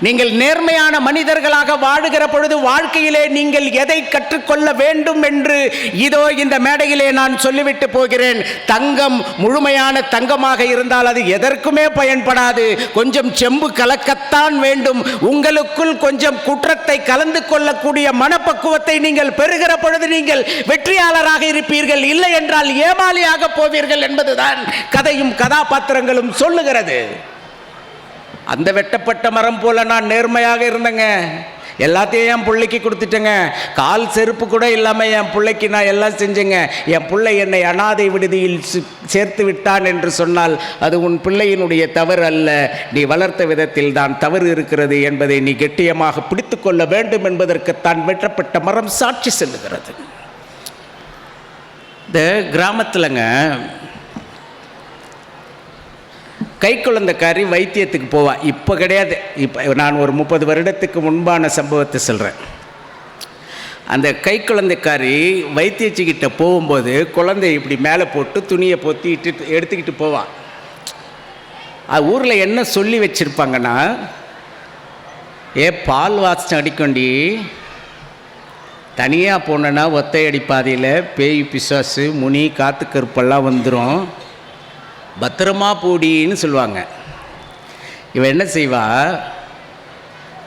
நீங்கள் நேர்மையான மனிதர்களாக வாழுகிற பொழுது வாழ்க்கையிலே நீங்கள் எதை கற்றுக்கொள்ள வேண்டும் என்று இதோ இந்த மேடையிலே நான் சொல்லிவிட்டு போகிறேன். தங்கம் முழுமையான தங்கமாக இருந்தால் அது எதற்குமே பயன்படாது. கொஞ்சம் செம்பு கலக்கத்தான் வேண்டும். உங்களுக்குள் கொஞ்சம் குற்றத்தை கலந்து கொள்ளக்கூடிய மனப்பக்குவத்தை நீங்கள் பெறுகிற பொழுது நீங்கள் வெற்றியாளராக இருப்பீர்கள். இல்லை என்றால் ஏமாளியாக போவீர்கள் என்பதுதான் கதையும் கதாபாத்திரங்களும் சொல்லுகிறது. அந்த வெட்டப்பட்ட மரம் போல நான் நேர்மையாக இருந்தேங்க. எல்லாத்தையும் என் பிள்ளைக்கு கொடுத்துட்டேங்க. கால் செருப்பு கூட இல்லாமல் என் பிள்ளைக்கு நான் எல்லாம் செஞ்சேங்க. என் பிள்ளை என்னை அனாதை விடுதியில் சேர்த்து விட்டான் என்று சொன்னால் அது உன் பிள்ளையினுடைய தவறு அல்ல, நீ வளர்த்த விதத்தில் தான் தவறு இருக்கிறது என்பதை நீ கெட்டியமாக பிடித்து கொள்ள வேண்டும் என்பதற்குத்தான் வெட்டப்பட்ட மரம் சாட்சி செல்லுகிறது. இந்த கிராமத்தில்ங்க கைக்குழந்தைக்காரி வைத்தியத்துக்கு போவா. இப்போ கிடையாது, இப்போ நான் ஒரு 30 வருடத்துக்கு முன்பான சம்பவத்தை சொல்கிறேன். அந்த கைக்குழந்தைக்காரி வைத்தியச்சிக்கிட்ட போகும்போது குழந்தை இப்படி மேலே போட்டு துணியை பொத்தி எடுத்துக்கிட்டு போவான். ஊரில் என்ன சொல்லி வச்சுருப்பாங்கன்னா, பால் வாசம் அடிக்கொண்டி தனியாக போனேன்னா ஒத்தையடி பாதையில் பேய் பிசாசு முனி காத்து கருப்பெல்லாம் வந்துடும், பத்திரமா போடின்னு சொல்லுவாங்க. இவன் என்ன செய்வா,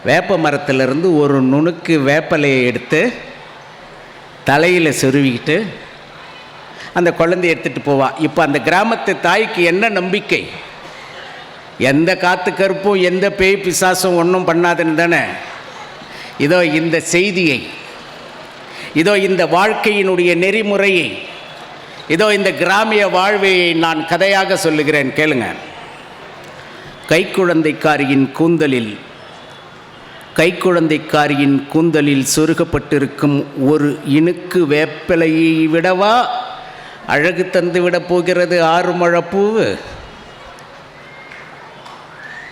வேப்ப மரத்திலிருந்து ஒரு நுணுக்கு வேப்பலையை எடுத்து தலையில் சொருவிக்கிட்டு அந்த குழந்தைய எடுத்துகிட்டு போவா. இப்போ அந்த கிராமத்து தாய்க்கு என்ன நம்பிக்கை? எந்த காத்து கருப்பும் எந்த பேய் பிசாசும் ஒன்றும் பண்ணாதுன்னு தானே. இதோ இந்த செய்தியை, இதோ இந்த வாழ்க்கையினுடைய நெறிமுறையை, இதோ இந்த கிராமிய வாழ்வை நான் கதையாக சொல்லுகிறேன், கேளுங்க. கைக்குழந்தைக்காரியின் கூந்தலில் சொருகப்பட்டிருக்கும் ஒரு இனுக்கு வேப்பிலையை விடவா அழகு தந்து விட போகிறது 6 முழப்பூ?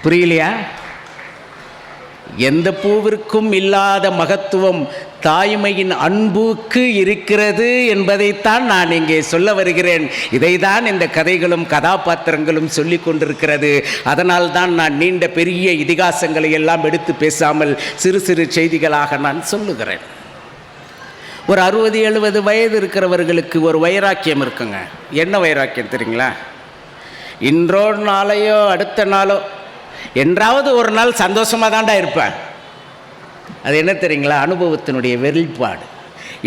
புரியலையா? எந்த பூவிற்கும் இல்லாத மகத்துவம் தாய்மையின் அன்புக்கு இருக்கிறது என்பதைத்தான் நான் இங்கே சொல்ல வருகிறேன். இதைதான் இந்த கதைகளும் கதாபாத்திரங்களும் சொல்லி கொண்டிருக்கிறது. அதனால் தான் நான் நீண்ட பெரிய இதிகாசங்களை எல்லாம் எடுத்து பேசாமல் சிறு சிறு செய்திகளாக நான் சொல்லுகிறேன். ஒரு 60-70 வயது இருக்கிறவர்களுக்கு ஒரு வைராக்கியம் இருக்குங்க. என்ன வைராக்கியம் தெரியுங்களா? இன்றோ நாளையோ அடுத்த நாளோ என்றாவது ஒரு நாள் சந்தோஷமாக தான்டா இருப்பேன். அது என்ன தெரியுங்களா? அனுபவத்தினுடைய வெளிப்பாடு.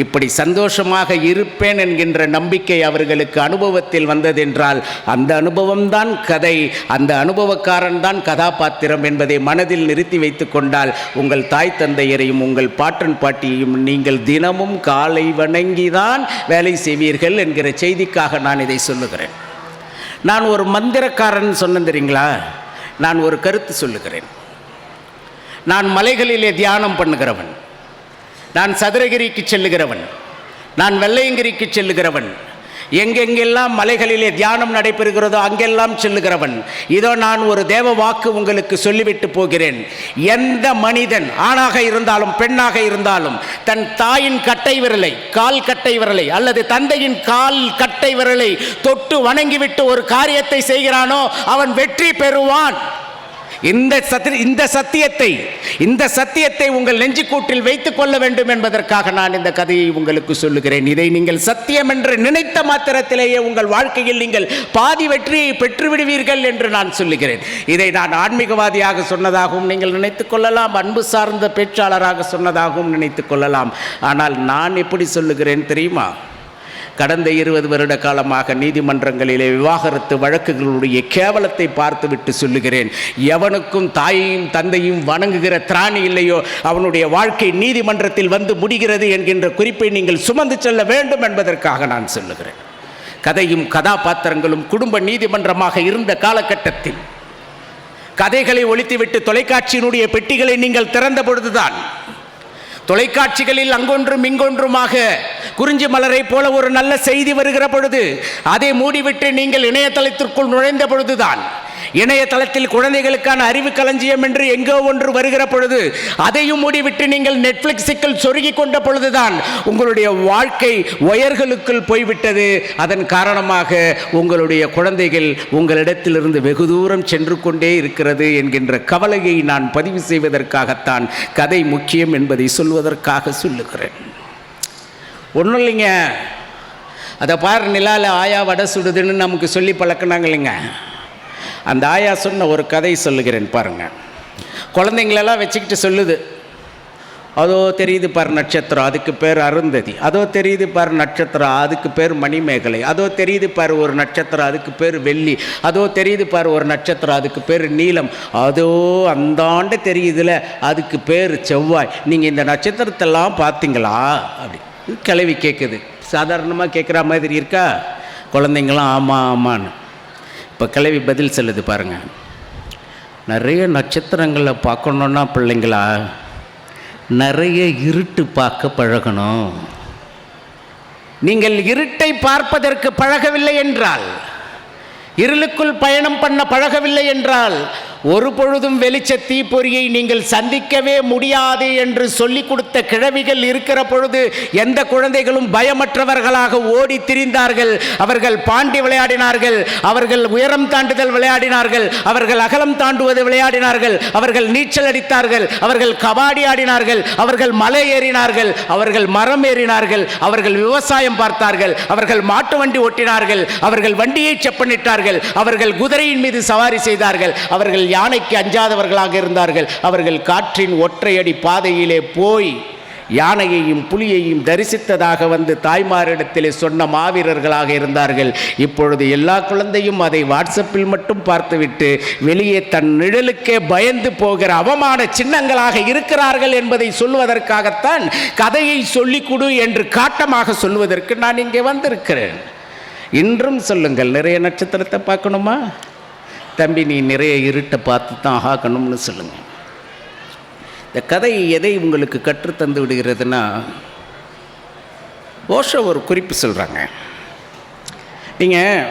இப்படி சந்தோஷமாக இருப்பேன் என்கின்ற நம்பிக்கை அவர்களுக்கு அனுபவத்தில் வந்ததென்றால் அந்த அனுபவம்தான் கதை, அந்த அனுபவக்காரன் தான் கதாபாத்திரம் என்பதை மனதில் நிறுத்தி வைத்து கொண்டால் உங்கள் தாய் தந்தையரையும் உங்கள் பாட்டன் பாட்டியையும் நீங்கள் தினமும் காலை வணங்கிதான் வேலை செய்வீர்கள் என்கிற செய்திக்காக நான் இதை சொல்லுகிறேன். நான் ஒரு மந்திரக்காரன் சொன்னேன் தெரியுங்களா? நான் ஒரு கருத்து சொல்லுகிறேன். நான் மலைகளிலே தியானம் பண்ணுகிறவன், நான் சதுரகிரிக்கு செல்லுகிறவன், நான் வெள்ளையங்கிரிக்கு செல்லுகிறவன், எங்கெங்கெல்லாம் மலைகளிலே தியானம் நடைபெறுகிறதோ அங்கெல்லாம் செல்லுகிறவன். இதோ நான் ஒரு தேவ வாக்கு உங்களுக்கு சொல்லிவிட்டு போகிறேன். எந்த மனிதன் ஆணாக இருந்தாலும் பெண்ணாக இருந்தாலும் தன் தாயின் கட்டை விரலை, கால் கட்டை விரலை அல்லது தந்தையின் கால் கட்டை விரலை தொட்டு வணங்கிவிட்டு ஒரு காரியத்தை செய்கிறானோ அவன் வெற்றி பெறுவான். இந்த சத்தியத்தை உங்கள் நெஞ்சுக்கூட்டில் வைத்துக் கொள்ள வேண்டும் என்பதற்காக நான் இந்த கதையை உங்களுக்கு சொல்லுகிறேன். இதை நீங்கள் சத்தியம் என்று நினைத்த மாத்திரத்திலேயே உங்கள் வாழ்க்கையில் நீங்கள் பாதி வெற்றியை பெற்றுவிடுவீர்கள் என்று நான் சொல்லுகிறேன். இதை நான் ஆன்மீகவாதியாக சொன்னதாகவும் நீங்கள் நினைத்துக் கொள்ளலாம், அன்பு சார்ந்த பேச்சாளராக சொன்னதாகவும் நினைத்துக் கொள்ளலாம். ஆனால் நான் எப்படி சொல்லுகிறேன் தெரியுமா? கடந்த 20 வருட காலமாக நீதிமன்றங்களிலே விவாகரத்து வழக்குகளுடைய கேவலத்தை பார்த்துவிட்டு சொல்லுகிறேன். எவனுக்கும் தாயையும் தந்தையும் வணங்குகிற திராணி இல்லையோ அவனுடைய வாழ்க்கை நீதிமன்றத்தில் வந்து முடிகிறது என்கின்ற குறிப்பை நீங்கள் சுமந்து செல்ல வேண்டும் என்பதற்காக நான் சொல்லுகிறேன். கதையும் கதாபாத்திரங்களும் குடும்ப நீதிமன்றமாக இருந்த காலகட்டத்தில் கதைகளை ஒழித்துவிட்டு தொலைக்காட்சியினுடைய பெட்டிகளை நீங்கள் திறந்த பொழுதுதான் தொலைக்காட்சிகளில் அங்கொன்றும் இங்கொன்றுமாக குறிஞ்சி மலரை போல ஒரு நல்ல செய்தி வருகிற பொழுது அதை மூடிவிட்டு நீங்கள் இணையதளத்திற்குள் நுழைந்த பொழுதுதான் இணையதளத்தில் குழந்தைகளுக்கான அறிவு களஞ்சியம் என்று எங்கோ ஒன்று வருகிற பொழுது அதையும் மூடிவிட்டு நீங்கள் நெட்ஃப்ளிக்ஸுக்குள் சொருகி கொண்ட பொழுதுதான் உங்களுடைய வாழ்க்கை ஒயர்களுக்குள் போய்விட்டது. அதன் காரணமாக உங்களுடைய குழந்தைகள் உங்களிடத்திலிருந்து வெகு தூரம் சென்று கொண்டே இருக்கிறது என்கின்ற கவலையை நான் பதிவு செய்வதற்காகத்தான் கதை முக்கியம் என்பதை சொல்வதற்காக சொல்லுகிறேன். ஒன்றும் இல்லைங்க, அதை பாரு நிலாவில் ஆயா வடை சுடுதுன்னு நமக்கு சொல்லி பழக்கினாங்க இல்லைங்க. அந்த ஆயா சொன்ன ஒரு கதை சொல்லுகிறேன் பாருங்கள். குழந்தைங்களெல்லாம் வச்சுக்கிட்டு சொல்லுது, அதோ தெரியுது பாரு நட்சத்திரம், அதுக்கு பேர் அருந்ததி. அதோ தெரியுது பாரு நட்சத்திரம், அதுக்கு பேர் மணிமேகலை. அதோ தெரியுது பாரு ஒரு நட்சத்திரம், அதுக்கு பேர் வெள்ளி. அதோ தெரியுது பாரு ஒரு நட்சத்திரம், அதுக்கு பேர் நீலம். அதோ அந்தாண்டு தெரியுதுல, அதுக்கு பேர் செவ்வாய். நீங்கள் இந்த நட்சத்திரத்தெல்லாம் பார்த்தீங்களா அப்படி கிளவி கேட்குது. சாதாரணமாக கேட்குற மாதிரி இருக்கா? குழந்தைங்களாம் ஆமாம் ஆமான்னு. இப்போ கிளவி பதில் சொல்லுது பாருங்கள். நிறைய நட்சத்திரங்களை பார்க்கணுன்னா பிள்ளைங்களா நிறைய இருட்டு பார்க்க பழகணும். நீங்கள் இருட்டை பார்ப்பதற்கு பழகவில்லை என்றால், இருளுக்குள் பயணம் பண்ண பழகவில்லை என்றால் ஒரு பொழுதும் வெளிச்ச தீப்பொறியை நீங்கள் சந்திக்கவே முடியாது என்று சொல்லிக் கொடுத்த கிழவிகள் இருக்கிற பொழுது எந்த குழந்தைகளும் பயமற்றவர்களாக ஓடி திரிந்தார்கள். அவர்கள் பாண்டி விளையாடினார்கள், அவர்கள் உயரம் தாண்டுதல் விளையாடினார்கள், அவர்கள் அகலம் தாண்டுவது விளையாடினார்கள், அவர்கள் நீச்சல் அடித்தார்கள், அவர்கள் கபாடி ஆடினார்கள், அவர்கள் மலை ஏறினார்கள், அவர்கள் மரம் ஏறினார்கள், அவர்கள் விவசாயம் பார்த்தார்கள், அவர்கள் மாட்டு வண்டி ஓட்டினார்கள், அவர்கள் வண்டியை செப்பனிட்டார்கள், அவர்கள் குதிரையின் மீது சவாரி செய்தார்கள், அவர்கள் யானைக்கு அஞ்சாதவர்களாக இருந்தார்கள். அவர்கள் காற்றின் ஒற்றையடி பாதையிலே போய் யானையையும் புலியையும் தரிசித்ததாக வந்து தாய்மாரிடத்திலே சொன்ன மாவீரர்களாக இருந்தார்கள். இப்பொழுது எல்லா குழந்தையும் அதை வாட்ஸ்அப்பில் மட்டும் பார்த்துவிட்டு வெளியே தன் நிழலுக்கே பயந்து போகிற அவமான சின்னங்களாக இருக்கிறார்கள் என்பதை சொல்வதற்காகத்தான் கதையை சொல்லிக் கொடு என்று காட்டமாக சொல்வதற்கு நான் இங்கே வந்திருக்கிறேன். இன்றும் சொல்லுங்கள், நிறைய நட்சத்திரத்தை பார்க்கணுமா தம்பி, நீ நிறைய இருட்டை பார்த்து தான் ஆகணும்னு சொல்லுங்கள். இந்த கதை எதை உங்களுக்கு கற்றுத்தந்து விடுகிறதுனா, ஓஷோ ஒரு குறிப்பு சொல்கிறாங்க. நீங்கள்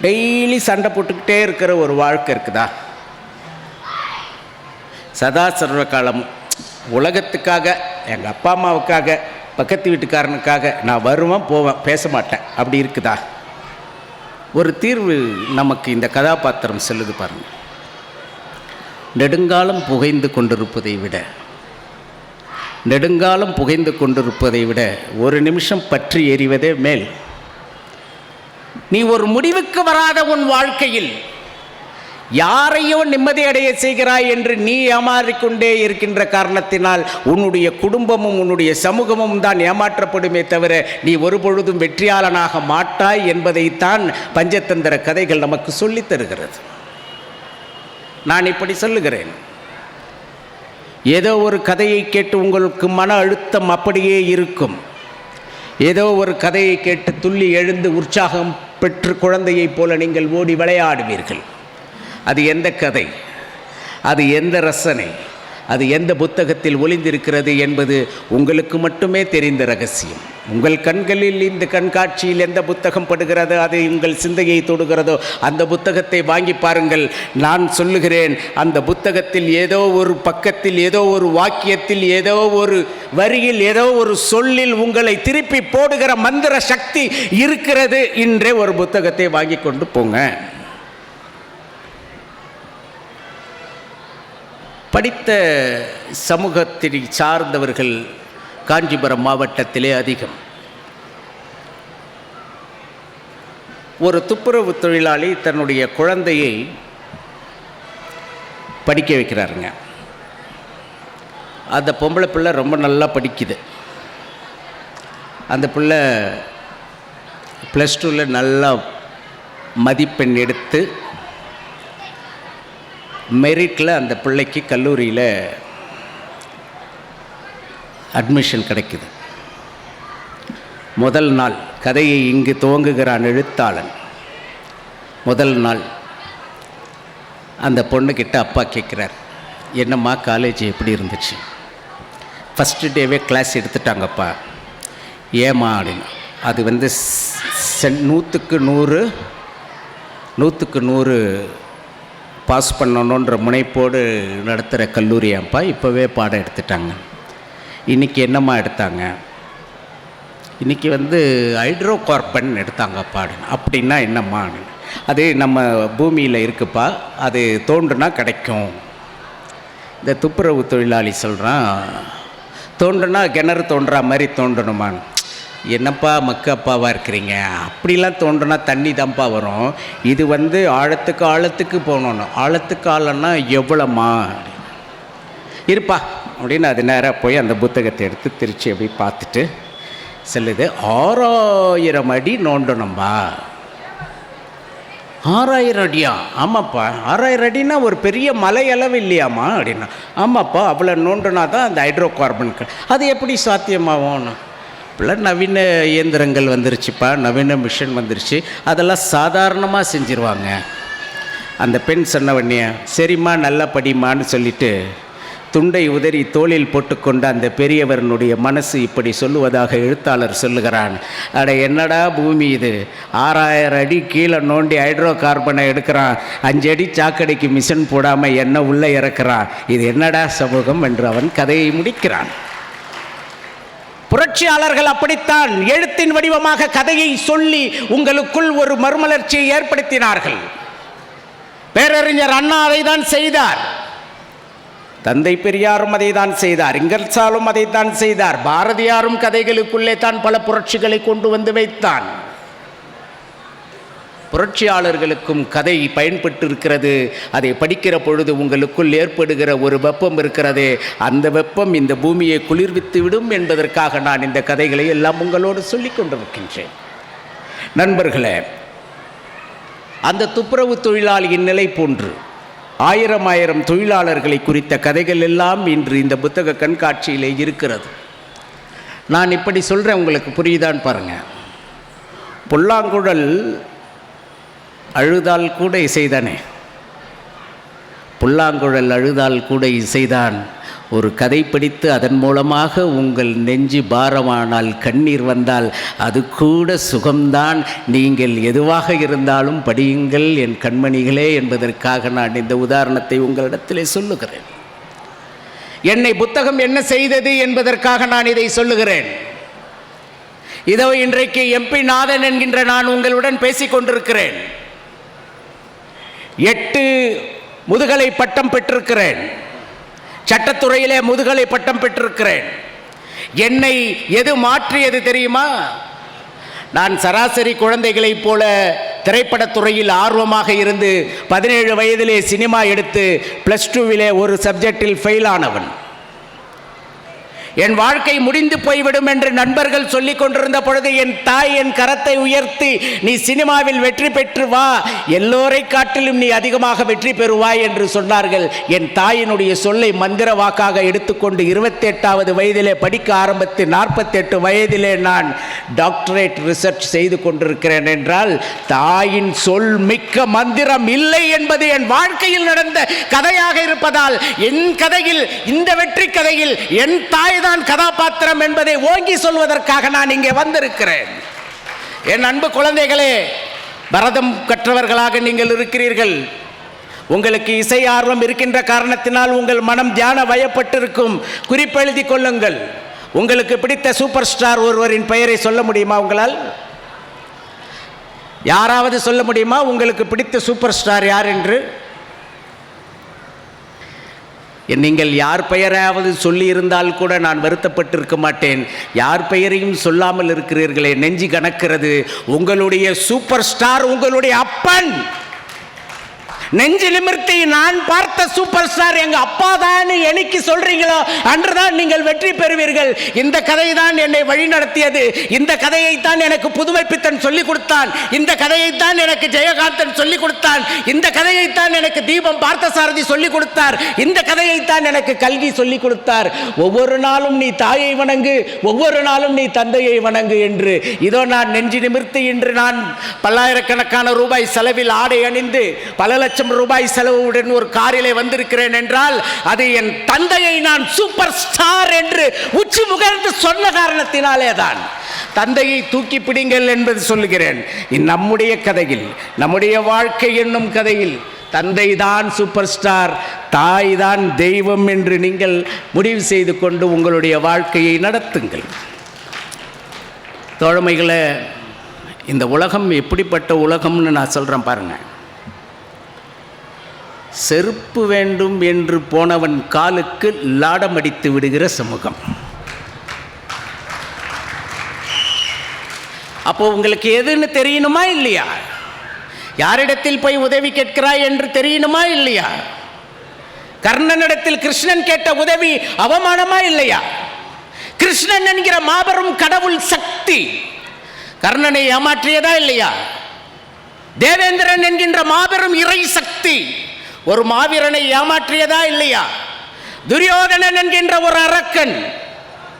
டெய்லி சண்டை போட்டுக்கிட்டே இருக்கிற ஒரு வாழ்க்கை இருக்குதா? சதா சர்வ காலமும் உலகத்துக்காக, எங்கள் அப்பா அம்மாவுக்காக, பக்கத்து வீட்டுக்காரனுக்காக நான் வருவேன் போவேன், பேச மாட்டேன், அப்படி இருக்குதா? ஒரு தீர்வு நமக்கு இந்த கதாபாத்திரம் சொல்லுது பாருங்கள். நெடுங்காலம் புகைந்து கொண்டிருப்பதை விட ஒரு நிமிஷம் பற்றி எறிவதே மேல். நீ ஒரு முடிவுக்கு வராத உன் வாழ்க்கையில் யாரையோ நிம்மதி அடைய செய்கிறாய் என்று நீ ஏமாறிக்கொண்டே இருக்கின்ற காரணத்தினால் உன்னுடைய குடும்பமும் உன்னுடைய சமூகமும் தான் ஏமாற்றப்படுமே தவிர நீ ஒரு பொழுதும் வெற்றியாளனாக மாட்டாய் என்பதைத்தான் பஞ்சதந்திர கதைகள் நமக்கு சொல்லித் தருகிறது. நான் இப்படி சொல்லுகிறேன், ஏதோ ஒரு கதையை கேட்டு உங்களுக்கு மன அழுத்தம் அப்படியே இருக்கும். ஏதோ ஒரு கதையை கேட்டு துள்ளி எழுந்து உற்சாகம் பெற்று குழந்தையைப் போல நீங்கள் ஓடி விளையாடுவீர்கள். அது எந்த கதை, அது எந்த ரசனை, அது எந்த புத்தகத்தில் ஒளிந்திருக்கிறது என்பது உங்களுக்கு மட்டுமே தெரிந்த ரகசியம். உங்கள் கண்களில் இந்த கண்காட்சியில் எந்த புத்தகம் படுகிறதோ, அது உங்கள் சிந்தையை தொடுகிறதோ அந்த புத்தகத்தை வாங்கி பாருங்கள். நான் சொல்லுகிறேன், அந்த புத்தகத்தில் ஏதோ ஒரு பக்கத்தில், ஏதோ ஒரு வாக்கியத்தில், ஏதோ ஒரு வரியில், ஏதோ ஒரு சொல்லில் உங்களை திருப்பி போடுகிற மந்திர சக்தி இருக்கிறது. இன்றே ஒரு புத்தகத்தை வாங்கி கொண்டு போங்க. படித்த சமூகத்தை சார்ந்தவர்கள் காஞ்சிபுரம் மாவட்டத்திலே அதிகம். ஒரு துப்புரவு தொழிலாளி தன்னுடைய குழந்தையை படிக்க வைக்கிறாருங்க. அந்த பொம்பளை பிள்ளை ரொம்ப நல்லா படிக்குது. அந்த பிள்ளை +2ல் நல்லா மதிப்பெண் எடுத்து மெரிட்டில் அந்த பிள்ளைக்கு கல்லூரியில் அட்மிஷன் கிடைக்குது. முதல் நாள் கதையை இங்கு துவங்குகிறான் எழுத்தாளன். முதல் நாள் அந்த பொண்ணுக்கிட்ட அப்பா கேட்குறார், என்னம்மா காலேஜ் எப்படி இருந்துச்சு? ஃபஸ்ட்டு டேவே கிளாஸ் எடுத்துட்டாங்கப்பா. ஏம்மா அப்படின்னு. அது 100க்கு 100 பாஸ் பண்ணணுன்ற முனைப்போடு நடத்துகிற கல்லூரியாப்பா, இப்போவே பாடம் எடுத்துட்டாங்க. இன்றைக்கி என்னம்மா எடுத்தாங்க? இன்றைக்கி ஹைட்ரோ கார்பன் எடுத்தாங்கப்பா. அப்படின்னா என்னம்மா? அது நம்ம பூமியில் இருக்குப்பா, அது தோண்டுனா கிடைக்கும். இந்த துப்புரவு தொழிலாளி சொல்கிறான், தோண்டுனா கிணறு தோண்டுற மாதிரி தோண்டணுமான்னு. என்னப்பா மக்காப்பாவாக இருக்கிறீங்க, அப்படிலாம் தோண்டுனா தண்ணி தான்ப்பா வரும். இது ஆழத்துக்கு போகணும். ஆழத்துக்கு ஆழன்னா எவ்வளோம்மா இருப்பா அப்படின்னு அது நேராக போய் அந்த புத்தகத்தை எடுத்து திருச்சி அப்படி பார்த்துட்டு சொல்லுது, 6000 அடி நோண்டணும்பா. 6000 அடியா? ஆமாப்பா. 6000 அடின்னா ஒரு பெரிய மலை அளவு இல்லையாம்மா அப்படின்னா. ஆமாப்பா, அவ்வளோ நோண்டுனா தான் அந்த ஹைட்ரோ கார்பன். அது எப்படி சாத்தியமாகும்? இப்போலாம் நவீன இயந்திரங்கள் வந்துருச்சுப்பா, நவீன மிஷின் வந்துருச்சு, அதெல்லாம் சாதாரணமாக செஞ்சுருவாங்க. அந்த பெண் சொன்ன உடனே சரிம்மா நல்லா படிமான்னு சொல்லிவிட்டு துண்டை உதறி தோளில் போட்டுக்கொண்ட அந்த பெரியவரனுடைய மனசு இப்படி சொல்லுவதாக எழுத்தாளர் சொல்லுகிறான். அட என்னடா பூமி இது, 6000 அடி கீழே நோண்டி ஹைட்ரோ கார்பனை எடுக்கிறான், 5 அடி சாக்கடைக்கு மிஷின் போடாமல் என்ன உள்ளே இறக்குறான், இது என்னடா சமூகம் என்று அவன் கதையை முடிக்கிறான். புரட்சியாளர்கள் அப்படித்தான் எழுத்தின் வடிவமாக கதையை சொல்லி உங்களுக்குள் ஒரு மறுமலர்ச்சியை ஏற்படுத்தினார்கள். பேரறிஞர் அண்ணா அதை தான் செய்தார், தந்தை பெரியாரும் அதை தான் செய்தார், இங்கர்சாலும் அதை தான் செய்தார், பாரதியாரும் கதைகளுக்குள்ளே தான் பல புரட்சிகளை கொண்டு வந்து வைத்தான். புரட்சியாளர்களுக்கும் கதை பயன்பட்டு இருக்கிறது. அதை படிக்கிற பொழுது உங்களுக்குள் ஏற்படுகிற ஒரு வெப்பம் இருக்கிறது, அந்த வெப்பம் இந்த பூமியை குளிர்வித்து விடும் என்பதற்காக நான் இந்த கதைகளை எல்லாம் உங்களோடு சொல்லி கொண்டிருக்கின்றேன். நண்பர்களே, அந்த துப்புரவு தொழிலாளியின் நிலை போன்று 1000 தொழிலாளர்களை குறித்த கதைகள் எல்லாம் இன்று இந்த புத்தக கண்காட்சியிலே இருக்கிறது. நான் இப்படி சொல்கிறேன், உங்களுக்கு புரியுதான்னு பாருங்கள். புல்லாங்குழல் அழுதால் கூட இசைதானே, புல்லாங்குழல் அழுதால் கூட இசைதான். ஒரு கதை படித்து அதன் மூலமாக உங்கள் நெஞ்சு பாரமானால், கண்ணீர் வந்தால் அது கூட சுகம்தான். நீங்கள் எதுவாக இருந்தாலும் படியுங்கள் என் கண்மணிகளே என்பதற்காக நான் இந்த உதாரணத்தை உங்களிடத்திலே சொல்லுகிறேன். என்னை புத்தகம் என்ன செய்தது என்பதற்காக நான் இதை சொல்லுகிறேன். இதோ இன்றைக்கு MP நாதன் என்கின்ற நான் உங்களுடன் பேசிக் கொண்டிருக்கிறேன். 8 முதுகலை பட்டம் பெற்றிருக்கிறேன், சட்டத்துறையிலே முதுகலை பட்டம் பெற்றிருக்கிறேன். என்னை எது மாற்றியது தெரியுமா? நான் சராசரி குழந்தைகளைப் போல திரைப்படத்துறையில் ஆர்வமாக இருந்து 17 வயதிலே சினிமா எடுத்து +2விலே ஒரு சப்ஜெக்டில் ஃபெயில் ஆனவன். என் வாழ்க்கை முடிந்து போய்விடும் என்று நண்பர்கள் சொல்லிக் கொண்டிருந்த பொழுது என் தாய் என் கரத்தை உயர்த்தி, நீ சினிமாவில் வெற்றி பெற்று வா, எல்லோரை காட்டிலும் நீ அதிகமாக வெற்றி பெறுவாய் என்று சொன்னார்கள். என் தாயினுடைய சொல்லை மந்திர வாக்காக எடுத்துக்கொண்டு 28வது வயதிலே படிக்க ஆரம்பித்து 48 வயதிலே நான் டாக்டரேட் ரிசர்ச் செய்து கொண்டிருக்கிறேன் என்றால் தாயின் சொல் மிக்க மந்திரம் இல்லை என்பது என் வாழ்க்கையில் நடந்த கதையாக இருப்பதால், என் கதையில், இந்த வெற்றி கதையில் என் தாய் கதாபாத்திரம் என்பதை ஓங்கி சொல்வதற்காக நான் இங்கே வந்திருக்கிறேன். என் அன்பு குழந்தைகளே, பரதம் கற்றவர்களாக நீங்கள் இருக்கிறீர்கள். உங்களுக்கு இசை ஆர்வம் இருக்கின்ற காரணத்தினால் உங்கள் மனம் தியான வயப்பட்டிருக்கும். குறிப்பெழுதி கொள்ளுங்கள். உங்களுக்கு பிடித்த சூப்பர் ஸ்டார் ஒருவரின் பெயரை சொல்ல முடியுமா? உங்களால் யாராவது சொல்ல முடியுமா உங்களுக்கு பிடித்த சூப்பர் ஸ்டார் யார் என்று? நீங்கள் யார் பெயராவது சொல்லியிருந்தால் கூட நான் வருத்தப்பட்டிருக்க மாட்டேன். யார் பெயரையும் சொல்லாமல் இருக்கிறீர்களே, நெஞ்சு கணக்கிறது. உங்களுடைய சூப்பர் ஸ்டார் உங்களுடைய அப்பன். நெஞ்சு நிமிர்த்தி நான் பார்த்த சூப்பர் ஸ்டார் எங்க அப்பா தான் என்னைக்கு சொல்றீங்களோ அன்றுதான் நீங்கள் வெற்றி பெறுவீர்கள். இந்த கதை தான் என்னை வழி நடத்தியது. இந்த கதையை தான் எனக்கு புதுமை பித்தன் சொல்லிக் கொடுத்தான். இந்த கதையை தான் எனக்கு ஜெயகாந்தன் சொல்லிக் கொடுத்தான். இந்த கதையை தான் எனக்கு தீபம் பார்த்தசாரதி சொல்லிக் கொடுத்தார். இந்த கதையை தான் எனக்கு கல்கி சொல்லிக் கொடுத்தார். ஒவ்வொரு நாளும் நீ தாயை வணங்கு, ஒவ்வொரு நாளும் நீ தந்தையை வணங்கு என்று. இதோ நான் நெஞ்சு நிமிர்த்தி இன்று நான் பல்லாயிரக்கணக்கான ரூபாய் செலவில் ஆடை அணிந்து பல லட்சம் ரூபாய் செலவுடன் ஒரு காரிலே வந்திருக்கிறேன் என்றால் அது என் தந்தையை நான் சூப்பர் ஸ்டார் என்று உச்சி முகர்ந்து சொன்ன காரணத்தினாலே தான். தந்தையை தூக்கி பிடிங்கள் என்பது சொல்லுகிறேன். நம்முடைய கதையில், நம்முடைய வாழ்க்கை என்னும் கதையில் தந்தை தான் சூப்பர் ஸ்டார், தாய் தான் தெய்வம் என்று நீங்கள் முடிவு செய்து கொண்டு உங்களுடைய வாழ்க்கையை நடத்துங்கள். தோழமைகளை, இந்த உலகம் எப்படிப்பட்ட உலகம்னு நான் சொல்கிறேன் பாருங்கள். செருப்பு வேண்டும் என்று போனவன் காலுக்கு லாடமடித்து விடுகிற சமூகம். அப்போ உங்களுக்கு எதுன்னு தெரியணுமா இல்லையா? யாரிடத்தில் போய் உதவி கேட்கிறாய் என்று தெரியணுமா இல்லையா? கர்ணனிடத்தில் கிருஷ்ணன் கேட்ட உதவி அவமானமா இல்லையா? கிருஷ்ணன் என்கிற மாபெரும் கடவுள் சக்தி கர்ணனை ஏமாற்றியதா இல்லையா? தேவேந்திரன் என்கின்ற மாபெரும் இறை சக்தி ஒரு மாவீரனை ஏமாற்றியதா இல்லையா? துரியோதனன் என்கின்ற ஒரு அரக்கன்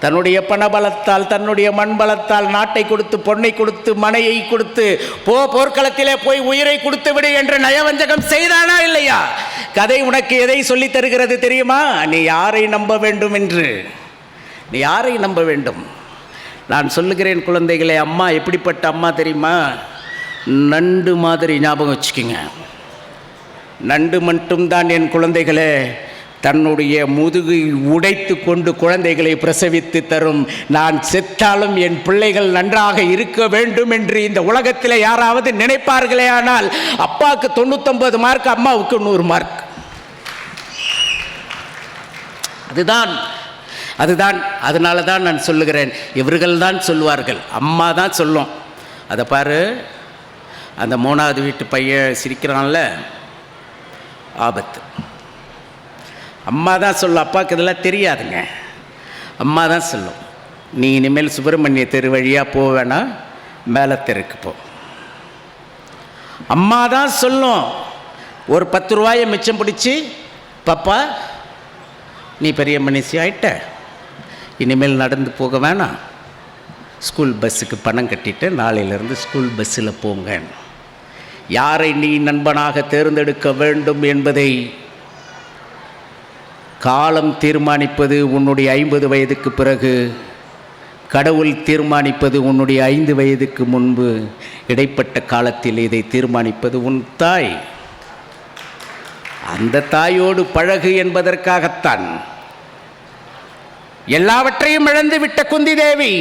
தன்னுடைய பணபலத்தால், தன்னுடைய மண்பலத்தால் நாட்டை கொடுத்து, பொன்னை கொடுத்து, மனையை கொடுத்து, போர்க்களத்திலே போய் உயிரை கொடுத்து விடு என்று நயவஞ்சகம் செய்தானா இல்லையா? கதை உனக்கு எதை சொல்லி தருகிறது தெரியுமா? நீ யாரை நம்ப வேண்டும் என்று. நீ யாரை நம்ப வேண்டும்? நான் சொல்லுகிறேன் குழந்தைகளே, அம்மா எப்படிப்பட்ட அம்மா தெரியுமா? நண்டு மாதிரி ஞாபகம் வச்சுக்கிங்க. நண்டு மட்டும்தான் என் குழந்தைகளே தன்னுடைய முதுகை உடைத்து கொண்டு குழந்தைகளை பிரசவித்து தரும். நான் செத்தாலும் என் பிள்ளைகள் நன்றாக இருக்க வேண்டும் என்று இந்த உலகத்தில் யாராவது நினைப்பார்களே ஆனால் அப்பாவுக்கு 99 மார்க், அம்மாவுக்கு 100 மார்க். அதுதான் அதனால தான் நான் சொல்லுகிறேன். இவர்கள் தான் சொல்லுவார்கள், அம்மா தான் சொல்லும். அதை பாரு, அந்த 3வது வீட்டு பையன் சிரிக்கிறான்ல, ஆபத்து. அம்மா தான் சொல்லும், அப்பாவுக்கு இதெல்லாம் தெரியாதுங்க. அம்மா தான் சொல்லும், நீ இனிமேல் சுப்பிரமணிய தெரு வழியாக போவேனா, மேலே தெருக்கு போ. அம்மா தான் சொல்லும். ஒரு 10 ரூபாயை மிச்சம் பிடிச்சி, பாப்பா நீ பெரிய மனுஷி ஆயிட்ட, இனிமேல் நடந்து போக வேணாம், ஸ்கூல் பஸ்ஸுக்கு பணம் கட்டிட்டு நாளையிலேருந்து ஸ்கூல் பஸ்ஸில் போங்க. யாரை நீ நண்பனாக தேர்ந்தெடுக்க வேண்டும் என்பதை காலம் தீர்மானிப்பது உன்னுடைய 50 வயதுக்கு பிறகு, கடவுள் தீர்மானிப்பது உன்னுடைய 5 வயதுக்கு முன்பு. இடைப்பட்ட காலத்தில் இதை தீர்மானிப்பது உன் தாய். அந்த தாயோடு பழகு என்பதற்காகத்தான். எல்லாவற்றையும் இழந்து விட்ட குந்தி தேவி,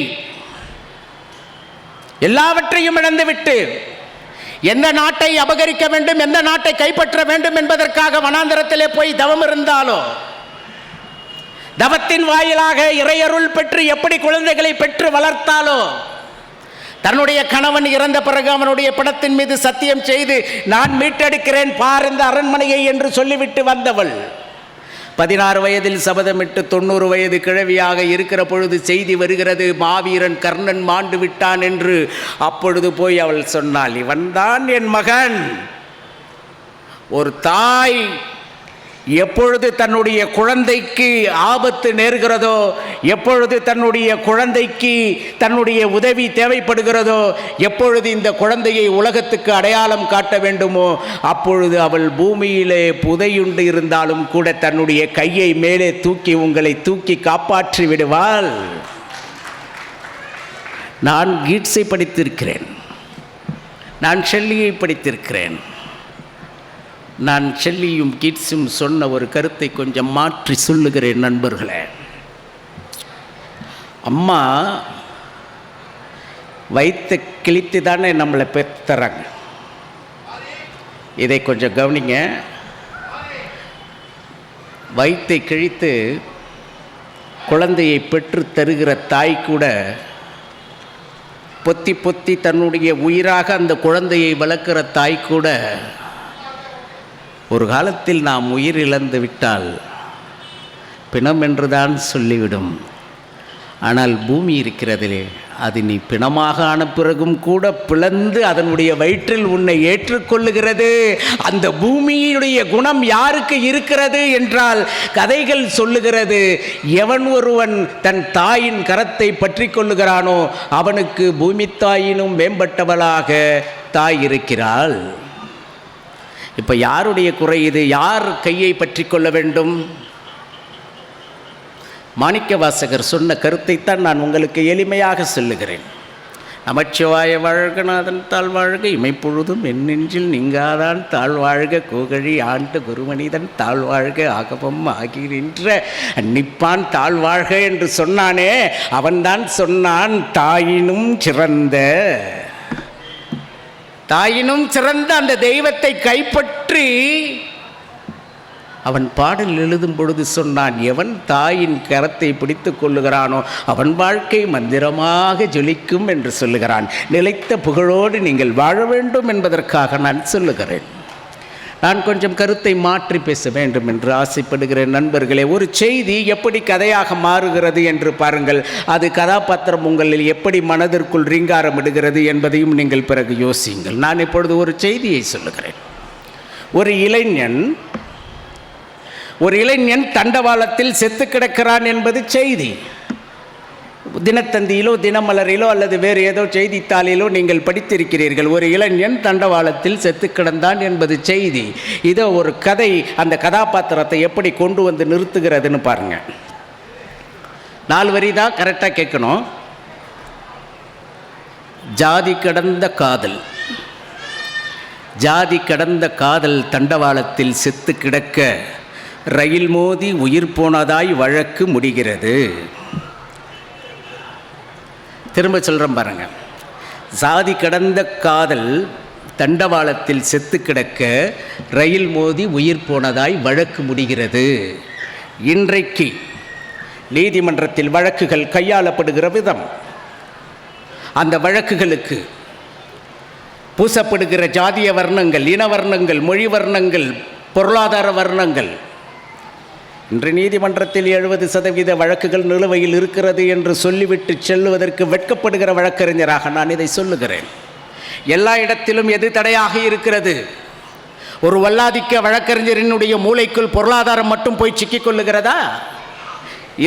எல்லாவற்றையும் இழந்துவிட்டு எந்த நாட்டை அபகரிக்க வேண்டும், எந்த நாட்டை கைப்பற்ற வேண்டும் என்பதற்காக வனாந்தரத்திலே போய் தவம் இருந்தாலோ, தவத்தின் வாயிலாக இறையருள் பெற்று எப்படி குழந்தைகளை பெற்று வளர்த்தாலோ, தன்னுடைய கணவன் இறந்த பிறகு அவனுடைய படத்தின் மீது சத்தியம் செய்து நான் மீட்டெடுக்கிறேன் பார் இந்த அரண்மனையை என்று சொல்லிவிட்டு வந்தவள் 16 வயதில் சபதமிட்டு 90 வயது கிழவியாக இருக்கிற பொழுது செய்தி வருகிறது, மாவீரன் கர்ணன் மாண்டு விட்டான் என்று. அப்பொழுது போய் அவள் சொன்னாள், இவன்தான் என் மகன். ஒரு தாய் எப்பொழுது தன்னுடைய குழந்தைக்கு ஆபத்து நேர்கிறதோ, எப்பொழுது தன்னுடைய குழந்தைக்கு தன்னுடைய உதவி தேவைப்படுகிறதோ, எப்பொழுது இந்த குழந்தையை உலகத்துக்கு அடையாளம் காட்ட வேண்டுமோ, அப்பொழுது அவள் பூமியிலே புதையுண்டு இருந்தாலும் கூட தன்னுடைய கையை மேலே தூக்கி உங்களை தூக்கி காப்பாற்றி விடுவாள். நான் கீட்ஸை படித்திருக்கிறேன், நான் ஷெல்லியை படித்திருக்கிறேன். நான் ஷெல்லியும் கீட்ஸும் சொன்ன ஒரு கருத்தை கொஞ்சம் மாற்றி சொல்லுகிறேன் நண்பர்களே. அம்மா வயிற்றை கிழித்து தானே நம்மளை பெற்றுறாங்க. இதை கொஞ்சம் கவனிங்க. வயிற்றை கிழித்து குழந்தையை பெற்று தருகிற தாய் கூட பொத்தி பொத்தி தன்னுடைய உயிராக அந்த குழந்தையை வளர்க்கிற தாய் கூட ஒரு காலத்தில் நாம் உயிர் இழந்து விட்டால் பிணம் என்றுதான் சொல்லிவிடும். ஆனால் பூமி இருக்கிறதிலே, அது நீ பிணமாக ஆன பிறகும் கூட பிளந்து அதனுடைய வயிற்றில் உன்னை ஏற்றுக்கொள்ளுகிறது. அந்த பூமியினுடைய குணம் யாருக்கு இருக்கிறது என்றால் கதைகள் சொல்லுகிறது, எவன் ஒருவன் தன் தாயின் கரத்தை பற்றி கொள்ளுகிறானோ அவனுக்கு பூமி தாயினும் மேம்பட்டவளாக தாய் இருக்கிறாள். இப்போ யாருடைய குறை இது? யார் கையை பற்றி கொள்ள வேண்டும்? மாணிக்கவாசகர் சொன்ன கருத்தைத்தான் நான் உங்களுக்கு எளிமையாக சொல்லுகிறேன். நமச்சிவாய வாழ்க, நாதன் தாழ்வாழ்க, இமைப்பொழுதும் என் நெஞ்சில் நீங்காதான் தாழ்வாழ்க, கோகழி ஆண்டு குருமனிதன் தாழ்வாழ்க, ஆகவம் ஆகி நின்ற நிப்பான் தாழ்வாழ்க என்று சொன்னானே, அவன்தான் சொன்னான் தாயினும் சிறந்த அந்த தெய்வத்தை கைப்பற்றி அவன் பாடல் எழுதும் பொழுது சொன்னான், எவன் தாயின் கரத்தை பிடித்து கொள்ளுகிறானோ அவன் வாழ்க்கை மந்திரமாக ஜொலிக்கும் என்று சொல்லுகிறான். நிலைத்த புகழோடு நீங்கள் வாழ வேண்டும் என்பதற்காக நான் சொல்லுகிறேன். நான் கொஞ்சம் கருத்தை மாற்றி பேச வேண்டும் என்று ஆசைப்படுகிறேன். நண்பர்களே, ஒரு செய்தி எப்படி கதையாக மாறுகிறது என்று பாருங்கள். அது கதாபாத்திரம் உங்களில் எப்படி மனதிற்குள் ரீங்காரமிடுகிறது என்பதையும் நீங்கள் பிறகு யோசியுங்கள். நான் இப்பொழுது ஒரு செய்தியை சொல்லுகிறேன். ஒரு இளைஞன் தண்டவாளத்தில் செத்து கிடக்கிறான் என்பது செய்தி. தினத்தந்தியிலோ தினமலரிலோ அல்லது வேறு ஏதோ செய்தித்தாளிலோ நீங்கள் படித்திருக்கிறீர்கள். ஒரு இளைஞன் தண்டவாளத்தில் செத்து கிடந்தான் என்பது செய்தி. இதோ ஒரு கதை அந்த கதாபாத்திரத்தை எப்படி கொண்டு வந்து நிறுத்துகிறதுன்னு பாருங்க. 4 வரி தான் கரெக்டாக கேட்கணும். ஜாதி கடந்த காதல் தண்டவாளத்தில் செத்து கிடக்க ரயில் மோதி உயிர் போனதாய் வழக்கு முடிகிறது. திரும்ப சொல்கிறேன் பாருங்க. ஜாதி கடந்த காதல் தண்டவாளத்தில் செத்து கிடக்க ரயில் மோதி உயிர் போனதாய் வழக்கு முடிகிறது. இன்றைக்கு நீதிமன்றத்தில் வழக்குகள் கையாளப்படுகிற விதம், அந்த வழக்குகளுக்கு பூசப்படுகிற ஜாதிய வர்ணங்கள், இன வர்ணங்கள், மொழி வர்ணங்கள், பொருளாதார வர்ணங்கள், இன்று நீதிமன்றத்தில் 70% வழக்குகள் நிலுவையில் இருக்கிறது என்று சொல்லிவிட்டு செல்லுவதற்கு வெட்கப்படுகிற வழக்கறிஞராக நான் இதை சொல்லுகிறேன். எல்லா இடத்திலும் எது தடையாக இருக்கிறது? ஒரு வல்லாதிக்க வழக்கறிஞரினுடைய மூளைக்குள் பொருளாதாரம் மட்டும் போய் சிக்கிக் கொள்ளுகிறதா?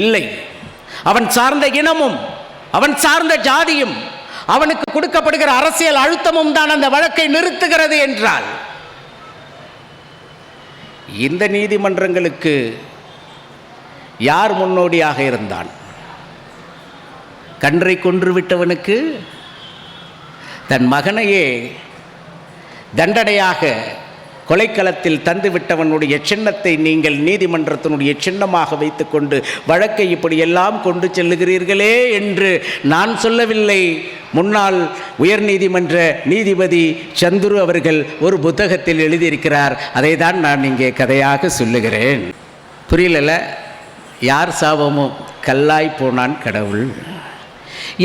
இல்லை. அவன் சார்ந்த இனமும் அவன் சார்ந்த ஜாதியும் அவனுக்கு கொடுக்கப்படுகிற அரசியல் அழுத்தமும் தான் அந்த வழக்கை நிறுத்துகிறது என்றால், இந்த நீதிமன்றங்களுக்கு யார் முன்னோடியாக இருந்தான்? கன்றை கொன்று விட்டவனுக்கு தன் மகனையே தண்டனையாக கொலைக்களத்தில் தந்துவிட்டவனுடைய சின்னத்தை நீங்கள் நீதிமன்றத்தினுடைய சின்னமாக வைத்துக்கொண்டு வழக்கை இப்படியெல்லாம் கொண்டு செல்லுகிறீர்களே என்று நான் சொல்லவில்லை. முன்னாள் உயர்நீதிமன்ற நீதிபதி சந்துரு அவர்கள் ஒரு புத்தகத்தில் எழுதியிருக்கிறார். அதை தான் நான் இங்கே கதையாக சொல்லுகிறேன். புரியல? யார் சாபமோ கல்லாய் போனான் கடவுள்.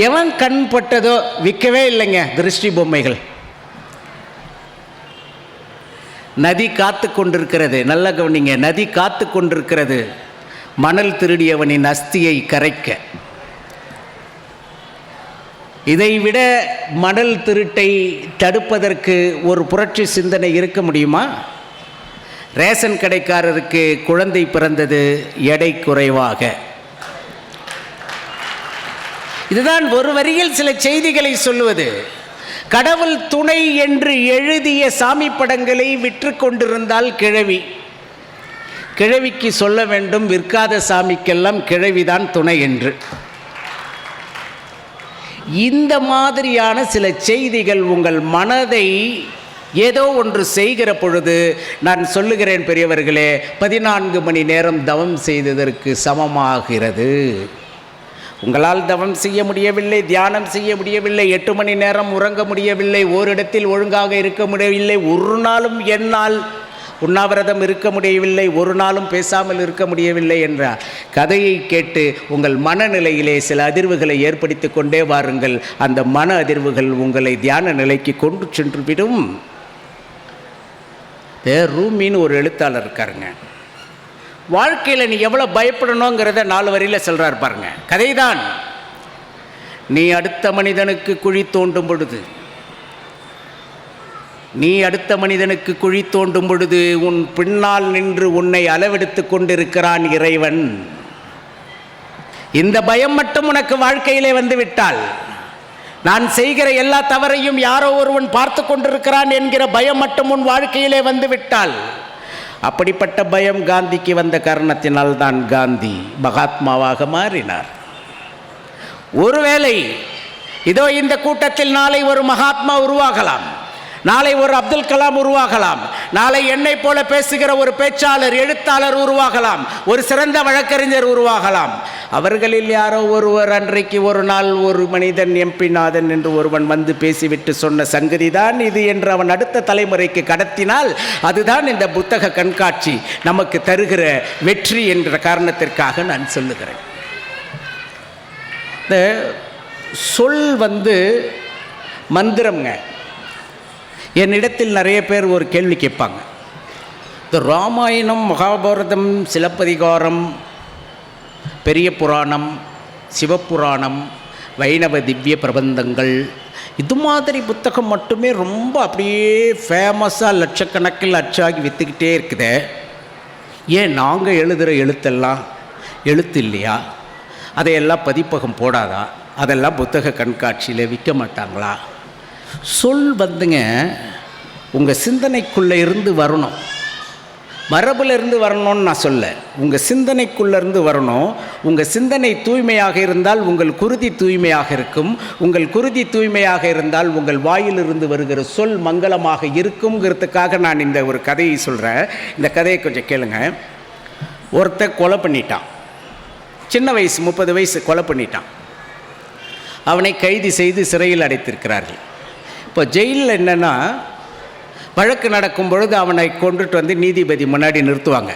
எவன் கண் பட்டதோ விற்கவே இல்லைங்க திருஷ்டி பொம்மைகள். நதி காத்து கொண்டிருக்கிறது. நல்ல கவனிங்க, நதி காத்து கொண்டிருக்கிறது மணல் திருடியவனின் அஸ்தியை கரைக்க. இதைவிட மணல் திருட்டை தடுப்பதற்கு ஒரு புரட்சி சிந்தனை இருக்க முடியுமா? ரேஷன் கடைக்காரருக்கு குழந்தை பிறந்தது எடை குறைவாக. இதுதான் ஒரு வரியில் சில செய்திகளை சொல்லுவது. கடவுள் துணை என்று எழுதிய சாமி படங்களை விற்று கொண்டிருந்தால் கிழவிக்கு சொல்ல வேண்டும், விற்காத சாமிக்கெல்லாம் கிழவிதான் துணை என்று. இந்த மாதிரியான சில செய்திகள் உங்கள் மனதை ஏதோ ஒன்று செய்கிற பொழுது நான் சொல்லுகிறேன் பெரியவர்களே, 14 மணி நேரம் தவம் செய்ததற்கு சமமாகிறது. உங்களால் தவம் செய்ய முடியவில்லை, தியானம் செய்ய முடியவில்லை, 8 மணி நேரம் உறங்க முடியவில்லை, ஓரிடத்தில் ஒழுங்காக இருக்க முடியவில்லை, ஒரு நாளும் என்னால் உண்ணாவிரதம் இருக்க முடியவில்லை, ஒரு நாளும் பேசாமல் இருக்க முடியவில்லை என்ற கதையை கேட்டு உங்கள் மனநிலையிலே சில அதிர்வுகளை ஏற்படுத்தி கொண்டே வாருங்கள். அந்த மன அதிர்வுகள் உங்களை தியான நிலைக்கு கொண்டு சென்று விடும். ரூமின்னு ஒரு எழுத்தாளர் இருக்காருங்க. வாழ்க்கையில் நீ எவ்வளோ பயப்படணுங்கிறத 4 வரியில் சொல்கிறார் பாருங்க. கதைதான். நீ அடுத்த மனிதனுக்கு குழி தோண்டும் பொழுது, உன் பின்னால் நின்று உன்னை அளவெடுத்து கொண்டிருக்கிறான் இறைவன். இந்த பயம் மட்டும் உனக்கு வாழ்க்கையிலே வந்து விட்டால், நான் செய்கிற எல்லா தவறையும் யாரோ ஒருவன் பார்த்து கொண்டிருக்கிறான் என்கிற பயம் மட்டும் உன் வாழ்க்கையிலே வந்து விட்டால், அப்படிப்பட்ட பயம் காந்திக்கு வந்த காரணத்தினால் தான் காந்தி மகாத்மாவாக மாறினார். ஒருவேளை இதோ இந்த கூட்டத்தில் நாளை ஒரு மகாத்மா உருவாகலாம், நாளை ஒரு அப்துல் கலாம் உருவாகலாம், நாளை என்னை போல பேசுகிற ஒரு பேச்சாளர், எழுத்தாளர் உருவாகலாம், ஒரு சிறந்த வழக்கறிஞர் உருவாகலாம். அவர்களில் யாரோ ஒருவர் அன்றைக்கு ஒரு நாள் ஒரு மனிதன் எம்பி நாதன் என்று ஒருவன் வந்து பேசிவிட்டு சொன்ன சங்கதி தான் இது என்று அவன் அடுத்த தலைமுறைக்கு கடத்தினால், அதுதான் இந்த புத்தக கண்காட்சி நமக்கு தருகிற வெற்றி என்ற காரணத்திற்காக நான் சொல்லுகிறேன். இந்த சொல் மந்திரம்ங்க. என்னிடத்தில் நிறைய பேர் ஒரு கேள்வி கேட்பாங்க. இந்த ராமாயணம், மகாபாரதம், சிலப்பதிகாரம், பெரிய புராணம், சிவப்புராணம், வைணவ திவ்ய பிரபந்தங்கள், இது மாதிரி புத்தகம் மட்டுமே ரொம்ப அப்படியே ஃபேமஸாக லட்சக்கணக்கில் அச்சாகி விற்றுக்கிட்டே இருக்குது. ஏன் நாங்கள் எழுதுகிற எழுத்தெல்லாம் எழுத்து இல்லையா? அதையெல்லாம் பதிப்பகம் போடாதா? அதெல்லாம் புத்தக கண்காட்சியில் விற்க மாட்டாங்களா? சொல் உங்கள் சிந்தனைக்குள்ளே இருந்து வரணும், மரபிலிருந்து வரணும்னு நான் சொல்ல. உங்கள் சிந்தனைக்குள்ளேருந்து வரணும். உங்கள் சிந்தனை தூய்மையாக இருந்தால் உங்கள் குருதி தூய்மையாக இருக்கும். உங்கள் குருதி தூய்மையாக இருந்தால் உங்கள் வாயிலிருந்து வருகிற சொல் மங்களமாக இருக்குங்கிறதுக்காக நான் இந்த ஒரு கதையை சொல்கிறேன். இந்த கதையை கொஞ்சம் கேளுங்க. ஒருத்தர் கொலை பண்ணிட்டான். சின்ன வயசு, 30 வயசு கொலை பண்ணிட்டான். அவனை கைது செய்து சிறையில் அடைத்திருக்கிறார்கள். இப்போ ஜெயிலில் என்னென்னா, வழக்கு நடக்கும் பொழுது அவனை கொண்டுட்டு வந்து நீதிபதி முன்னாடி நிறுத்துவாங்க.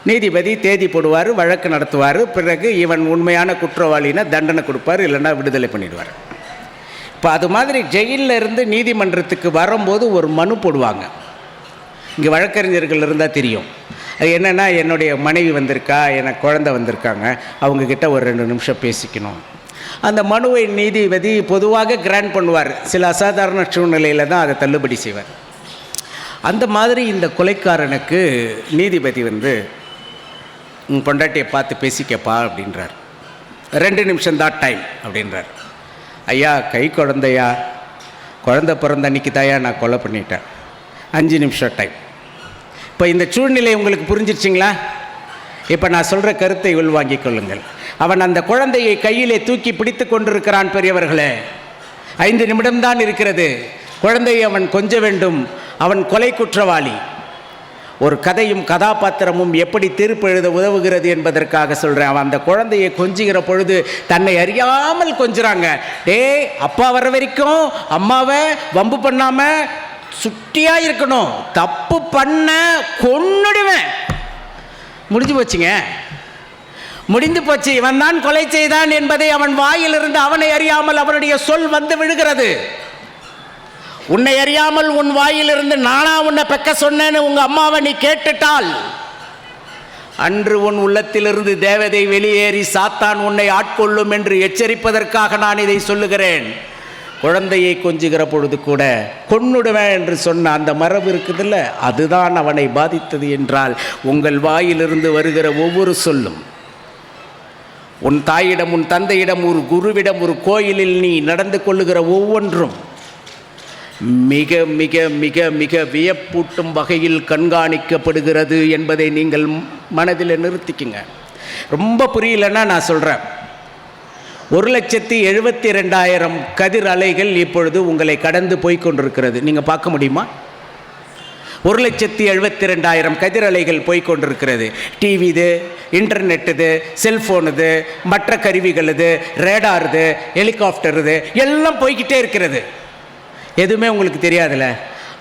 நீதிபதி தேதி போடுவார், வழக்கு நடத்துவார். பிறகு இவன் உண்மையான குற்றவாளினா தண்டனை கொடுப்பார், இல்லைன்னா விடுதலை பண்ணிடுவார். இப்போ அது மாதிரி ஜெயிலில் இருந்து நீதிமன்றத்துக்கு வரும்போது ஒரு மனு போடுவாங்க. இங்கே வழக்கறிஞர்கள் இருந்தால் தெரியும். அது என்னென்னா, என்னுடைய மனைவி வந்திருக்கா, எனக்கு குழந்தை வந்திருக்காங்க, அவங்கக்கிட்ட ஒரு 2 நிமிஷம் பேசிக்கணும். அந்த மனுவை நீதிபதி பொதுவாக கிராண்ட் பண்ணுவார். சில அசாதாரண சூழ்நிலையில் தான் அதை தள்ளுபடி செய்வார். அந்த மாதிரி இந்த கொலைக்காரனுக்கு நீதிபதி உன் பொண்டாட்டியை பார்த்து பேசிக்கப்பா அப்படின்றார். 2 நிமிஷம்தான் டைம் அப்படின்றார். ஐயா, கை குழந்தையா, குழந்தை பிறந்த அன்னைக்கு தாயா நான் கொலை பண்ணிட்டேன், 5 நிமிஷம் டைம். இப்போ இந்த சூழ்நிலை உங்களுக்கு புரிஞ்சிருச்சிங்களா? இப்போ நான் சொல்கிற கருத்தை உள்வாங்கிக் கொள்ளுங்கள். அவன் அந்த குழந்தையை கையிலே தூக்கி பிடித்து கொண்டிருக்கிறான். பெரியவர்களே, 5 நிமிடம்தான் இருக்கிறது. குழந்தையை அவன் கொஞ்ச வேண்டும். அவன் கொலை குற்றவாளி. ஒரு கதையும் கதாபாத்திரமும் எப்படி தீர்ப்பு எழுத உதவுகிறது என்பதற்காக சொல்கிறேன். அவன் அந்த குழந்தையை கொஞ்சுகிற பொழுது தன்னை அறியாமல் கொஞ்சுறாங்க. டேய், அப்பா வர வரைக்கும் அம்மாவை வம்பு பண்ணாமல் சுட்டியாக இருக்கணும், தப்பு பண்ண கொன்னுடுவேன். முடிஞ்சு போச்சுங்க, முடிந்து போச்சு. இவன் தான் கொலை செய்தான் என்பதை அவன் வாயிலிருந்து அவனை அறியாமல் அவனுடைய சொல் விழுகிறது. உன்னை அறியாமல் உன் வாயிலிருந்து நானா உன்னை பெக்க சொன்னேன்னு உங்க அம்மாவை நீ கேட்டுட்டால், அன்று உன் உள்ளத்திலிருந்து தேவதை வெளியேறி சாத்தான் உன்னை ஆட்கொள்ளும் என்று எச்சரிப்பதற்காக நான் இதை சொல்லுகிறேன். குழந்தையை கொஞ்சுகிற பொழுது கூட கொன்னுடுவேன் என்று சொன்ன அந்த மரபு இருக்குதில்ல, அதுதான் அவனை பாதித்தது என்றால், உங்கள் வாயிலிருந்து வருகிற ஒவ்வொரு சொல்லும், உன் தாயிடம், உன் தந்தையிடம், ஒரு குருவிடம், ஒரு கோயிலில் நீ நடந்து கொள்ளுகிற ஒவ்வொன்றும் மிக மிக மிக மிக வியப்பூட்டும் வகையில் கண்காணிக்கப்படுகிறது என்பதை நீங்கள் மனதில் நிறுத்திக்குங்க. ரொம்ப புரியலன்னா நான் சொல்கிறேன். 1,72,000 கதிர் அலைகள் இப்பொழுது உங்களை கடந்து போய்கொண்டிருக்கிறது. நீங்கள் பார்க்க முடியுமா? 1,72,000 கதிர் அலைகள் போய்கொண்டிருக்கிறது. டிவி இது, இன்டர்நெட் இது, செல்ஃபோன் இது, மற்ற கருவிகள் இது, ரேடார் இது, ஹெலிகாப்டர் இது, எல்லாம் போய்கிட்டே இருக்கிறது. எதுவுமே உங்களுக்கு தெரியாதுல்ல.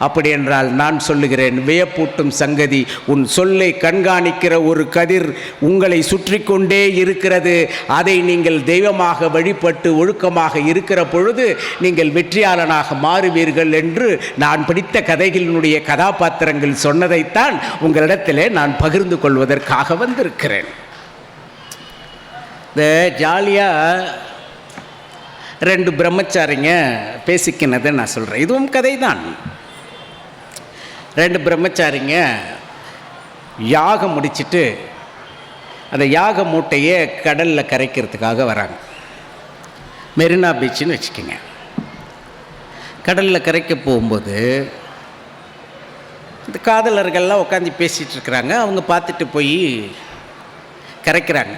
அப்படி என்றால் நான் சொல்லுகிறேன், வியப்பூட்டும் சங்கதி, உன் சொல்லை கண்காணிக்கிற ஒரு கதிர் உங்களை சுற்றி கொண்டே இருக்கிறது. அதை நீங்கள் தெய்வமாக வழிபட்டு ஒழுக்கமாக இருக்கிற பொழுது நீங்கள் வெற்றியாளனாக மாறுவீர்கள் என்று நான் படித்த கதைகளினுடைய கதாபாத்திரங்கள் சொன்னதைத்தான் உங்களிடத்திலே நான் பகிர்ந்து கொள்வதற்காக வந்திருக்கிறேன். இந்த ஜாலியாக 2 பிரம்மச்சாரிங்க பேசிக்கினதை நான் சொல்கிறேன். இதுவும் கதை தான். 2 பிரம்மச்சாரிங்க யாகம் முடிச்சுட்டு அந்த யாக மூட்டையை கடலில் கரைக்கிறதுக்காக வராங்க. மெரினா பீச்சுன்னு வச்சுக்கோங்க. கடலில் கரைக்க போகும்போது இந்த காதலர்கள்லாம் உட்காந்து பேசிகிட்டு இருக்கிறாங்க. அவங்க பார்த்துட்டு போய் கரைக்கிறாங்க.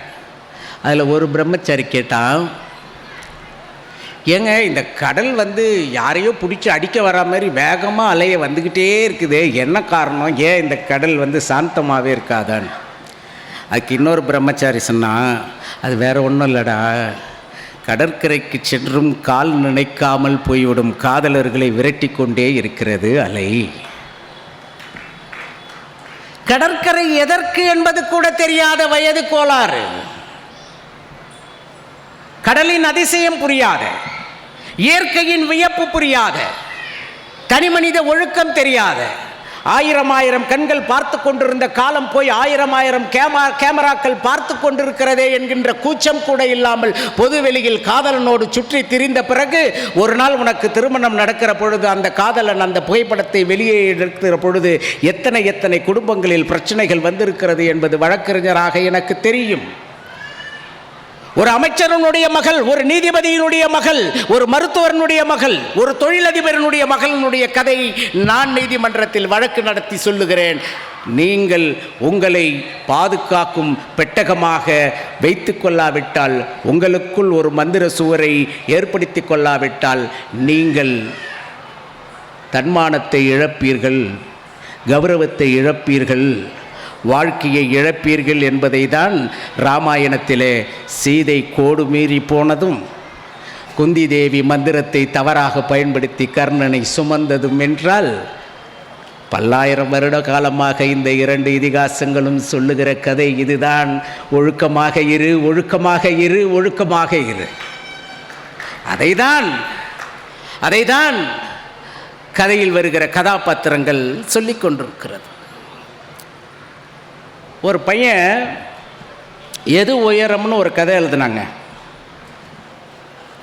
அதில் ஒரு பிரம்மச்சாரி கேட்டான், ஏங்க இந்த கடல் யாரையோ பிடிச்சி அடிக்க வரா மாதிரி வேகமாக அலைய வந்துக்கிட்டே இருக்குது, என்ன காரணம்? ஏன் இந்த கடல் சாந்தமாகவே இருக்காதான்னு. அதுக்கு இன்னொரு பிரம்மச்சாரி சொன்னான், அது வேற ஒன்றும் இல்லைடா, கடற்கரைக்கு சென்றும் கால் நினைக்காமல் போய்விடும் காதலர்களை விரட்டி கொண்டே இருக்கிறது அலை. கடற்கரை எதற்கு என்பது கூட தெரியாத வயது கோளாறு, கடலின் அதிசயம் புரியாத, இயற்கையின் வியப்பு புரியாத, தனிமனித ஒழுக்கம் தெரியாத, 1000 கண்கள் பார்த்து கொண்டிருந்த காலம் போய் 1000 கேமராக்கள் பார்த்து கொண்டிருக்கிறதே என்கின்ற கூச்சம் கூட இல்லாமல் பொதுவெளியில் காதலனோடு சுற்றி திரிந்த பிறகு ஒரு நாள் உனக்கு திருமணம் நடக்கிற பொழுது அந்த காதலன் அந்த புகைப்படத்தை வெளியே எடுக்கிற பொழுது எத்தனை குடும்பங்களில் பிரச்சனைகள் வந்திருக்கிறது என்பது வழக்கறிஞராக எனக்கு தெரியும். ஒரு அமைச்சரனுடைய மகள், ஒரு நீதிபதியினுடைய மகள், ஒரு மருத்துவரனுடைய மகள், ஒரு தொழிலதிபரனுடைய மகளினுடைய கதை நான் நீதிமன்றத்தில் வழக்கு நடத்தி சொல்லுகிறேன். நீங்கள் உங்களை பாதுகாக்கும் பெட்டகமாக வைத்து கொள்ளாவிட்டால், உங்களுக்குள் ஒரு மந்திர சுவரை ஏற்படுத்தி கொள்ளாவிட்டால் நீங்கள் தன்மானத்தை இழப்பீர்கள், கௌரவத்தை இழப்பீர்கள், வாழ்க்கையை இழப்பீர்கள் என்பதை தான் ராமாயணத்திலே சீதை கோடு மீறி போனதும், குந்தி தேவி மந்திரத்தை தவறாக பயன்படுத்தி கர்ணனை சுமந்ததும் என்றால், பல்லாயிரம் வருட காலமாக இந்த 2 இதிகாசங்களும் சொல்லுகிற கதை இதுதான். ஒழுக்கமாக இரு, ஒழுக்கமாக இரு, ஒழுக்கமாக இரு. அதைதான் கதையில் வருகிற கதாபாத்திரங்கள் சொல்லிக் கொண்டிருக்கிறது. ஒரு பையன் எது உயரம்னு ஒரு கதை எழுதுனாங்க.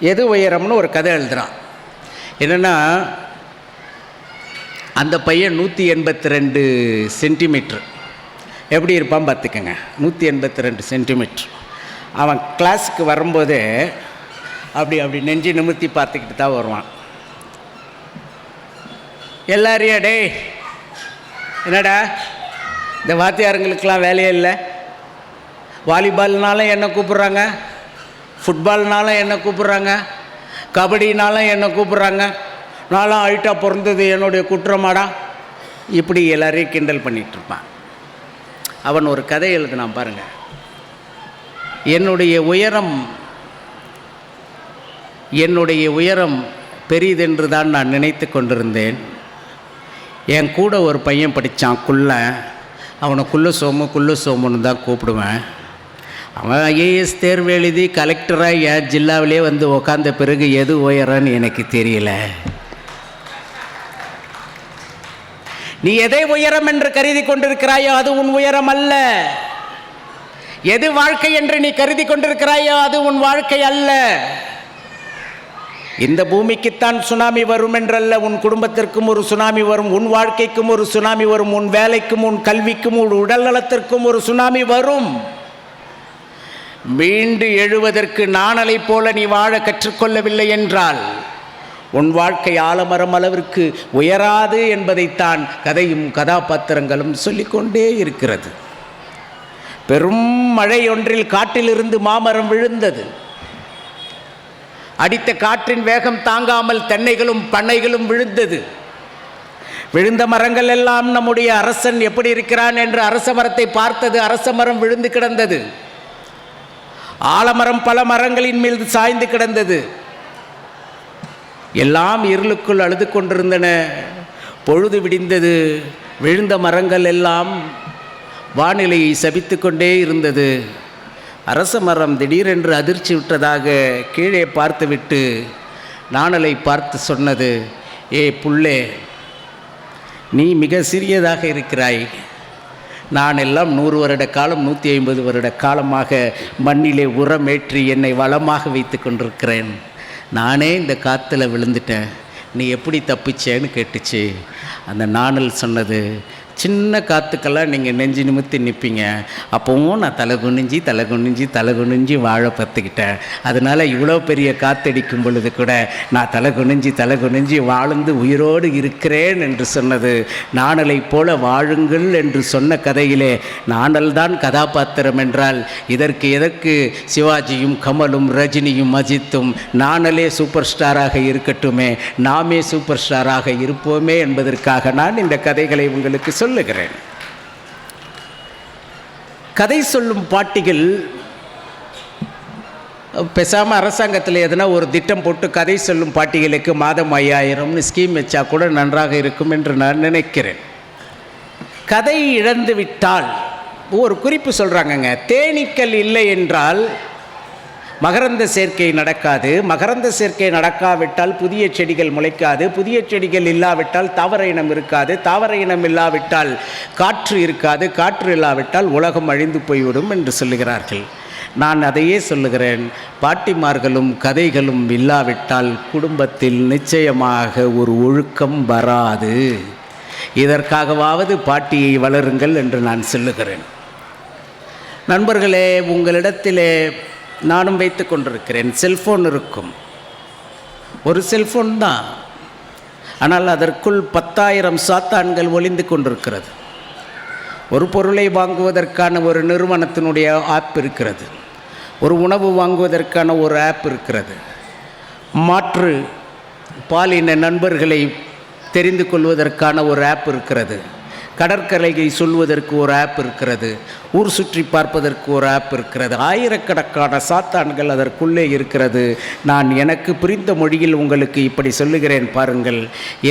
எது உயரம்னு ஒரு கதை எழுதுனான். என்னென்னா, அந்த பையன் 182 சென்டிமீட்ரு. எப்படி இருப்பான் பார்த்துக்கங்க, 182 சென்டிமீட்ரு. அவன் கிளாஸுக்கு வரும்போது அப்படி நெஞ்சு நிமிர்த்தி பார்த்துக்கிட்டு தான் வருவான். எல்லாரையும், டே என்னடா இந்த வாத்தியாருங்களுக்கெல்லாம் வேலையே இல்லை, வாலிபால்னாலும் என்னை கூப்பிட்றாங்க, ஃபுட்பால்னாலும் என்னை கூப்பிட்றாங்க, கபடினாலும் என்னை கூப்பிட்றாங்க, நானும் ஹைட்டாக பிறந்தது என்னுடைய குற்றமாடா, இப்படி எல்லாரையும் கிண்டல் பண்ணிகிட்ருப்பான். அவன் ஒரு கதை எழுதுனான் பாருங்கள். என்னுடைய உயரம் பெரியதென்று தான் நான் நினைத்து கொண்டிருந்தேன். என் கூட ஒரு பையன் படித்தான் குள்ள, அவனை குள்ள சோமுன்னு தான் கூப்பிடுவேன். அவன் ஐஏஎஸ் தேர்வு எழுதி கலெக்டராக என் ஜில்லாவிலே உக்காந்த பிறகு எது உயரன்னு எனக்கு தெரியல. நீ எதை உயரம் என்று கருதி கொண்டிருக்கிறாயோ அது உன் உயரம் அல்ல. எது வாழ்க்கை என்று நீ கருதி கொண்டிருக்கிறாயோ அது உன் வாழ்க்கை அல்ல. இந்த பூமிக்குத்தான் சுனாமி வரும் என்றல்ல, உன் குடும்பத்திற்கும் ஒரு சுனாமி வரும், உன் வாழ்க்கைக்கும் ஒரு சுனாமி வரும், உன் வேலைக்கும், உன் கல்விக்கும், உன் உடல் நலத்திற்கும் ஒரு சுனாமி வரும். மீண்டு எழுவதற்கு நாணலை போல நீ வாழ கற்றுக்கொள்ளவில்லை என்றால் உன் வாழ்க்கை ஆலமரம் அளவிற்கு உயராது என்பதைத்தான் கதையும் கதாபாத்திரங்களும் சொல்லிக்கொண்டே இருக்கிறது. பெரும் மழை ஒன்றில் காட்டிலிருந்து மாமரம் விழுந்தது. அடித்த காற்றின் வேகம் தாங்காமல் தென்னைகளும் பண்ணைகளும் விழுந்தது. விழுந்த மரங்கள் எல்லாம் நம்முடைய அரசன் எப்படி இருக்கிறான் என்று அரச மரத்தை பார்த்தது. அரச மரம் விழுந்து கிடந்தது. ஆலமரம் பல மரங்களின் மீது சாய்ந்து கிடந்தது. எல்லாம் இருளுக்குள் அழுது கொண்டிருந்தன. பொழுது விடிந்தது. விழுந்த மரங்கள் எல்லாம் வானிலையை சபித்து கொண்டே இருந்தது. அரச மரம் திடீரென்று அதிர்ச்சி விட்டதாக கீழே பார்த்துவிட்டு நாணலை பார்த்து சொன்னது, ஏ புள்ளே, நீ மிக சிறியதாக இருக்கிறாய். நான் எல்லாம் 100 வருட காலம் 150 வருட காலமாக மண்ணிலே உரமேற்றி என்னை வளமாக வைத்து கொண்டிருக்கிறேன். நானே இந்த காற்றுல விழுந்துட்டேன், நீ எப்படி தப்பிச்சேன்னு கேட்டுச்சு. அந்த நாணல் சொன்னது, சின்ன காற்றுக்கெல்லாம் நீங்கள் நெஞ்சு நிமித்தி நிற்பீங்க, அப்போவும் நான் தலை குனிஞ்சி வாழ பற்றுக்கிட்டேன். அதனால் இவ்வளோ பெரிய காற்றடிக்கும் பொழுது கூட நான் தலை குனிஞ்சி வாழ்ந்து உயிரோடு இருக்கிறேன் என்று சொன்னது. நாணலை போல வாழுங்கள் என்று சொன்ன கதையிலே நாணல் தான் கதாபாத்திரம் என்றால் இதற்கு எதற்கு சிவாஜியும் கமலும் ரஜினியும் அஜித்தும் நாணலே சூப்பர் ஸ்டாராக இருக்கட்டுமே, நாமே சூப்பர் ஸ்டாராக இருப்போமே என்பதற்காக நான் இந்த கதைகளை உங்களுக்கு சொல்லுகிறேன். கதை சொல்லும் பாட்டிகள் பேசாமல் அரசாங்கத்தில் எதனா ஒரு திட்டம் போட்டு கதை சொல்லும் பாட்டிகளுக்கு மாதம் 5000ன்னு ஸ்கீம் வச்சா கூட நன்றாக இருக்கும் என்று நான் நினைக்கிறேன். கதை இழந்து விட்டால் ஒரு குறிப்பு சொல்கிறாங்கங்க, தேனீக்கள் இல்லை என்றால் மகரந்த சேர்க்கை நடக்காது, மகரந்த சேர்க்கை நடக்காவிட்டால் புதிய செடிகள் முளைக்காது, புதிய செடிகள் இல்லாவிட்டால் தாவர இனம் இருக்காது, தாவர இனம் இல்லாவிட்டால் காற்று இருக்காது, காற்று இல்லாவிட்டால் உலகம் அழிந்து போய்விடும் என்று சொல்லுகிறார்கள். நான் அதையே சொல்லுகிறேன், பாட்டிமார்களும் கதைகளும் இல்லாவிட்டால் குடும்பத்தில் நிச்சயமாக ஒரு ஒழுக்கம் வராது. இதற்காகவாவது பாட்டியை வளருங்கள் என்று நான் சொல்லுகிறேன். நண்பர்களே, உங்களிடத்திலே நானும் வைத்து கொண்டிருக்கிறேன். செல்ஃபோன் இருக்கும், ஒரு செல்ஃபோன் தான், ஆனால் அதற்குள் 10,000 சாத்தான்கள் ஒளிந்து கொண்டிருக்கிறது. ஒரு பொருளை வாங்குவதற்கான ஒரு நிறுவனத்தினுடைய ஆப் இருக்கிறது, ஒரு உணவு வாங்குவதற்கான ஒரு ஆப் இருக்கிறது, மாற்று பாலின நண்பர்களை தெரிந்து கொள்வதற்கான ஒரு ஆப் இருக்கிறது, கடற்கரையை சொல்வதற்கு ஒரு ஆப் இருக்கிறது, ஊர் சுற்றி பார்ப்பதற்கு ஒரு ஆப் இருக்கிறது. ஆயிரக்கணக்கான சாத்தான்கள் அதற்குள்ளே இருக்கிறது. நான் எனக்கு புரிந்த மொழியில் உங்களுக்கு இப்படி சொல்லுகிறேன் பாருங்கள்.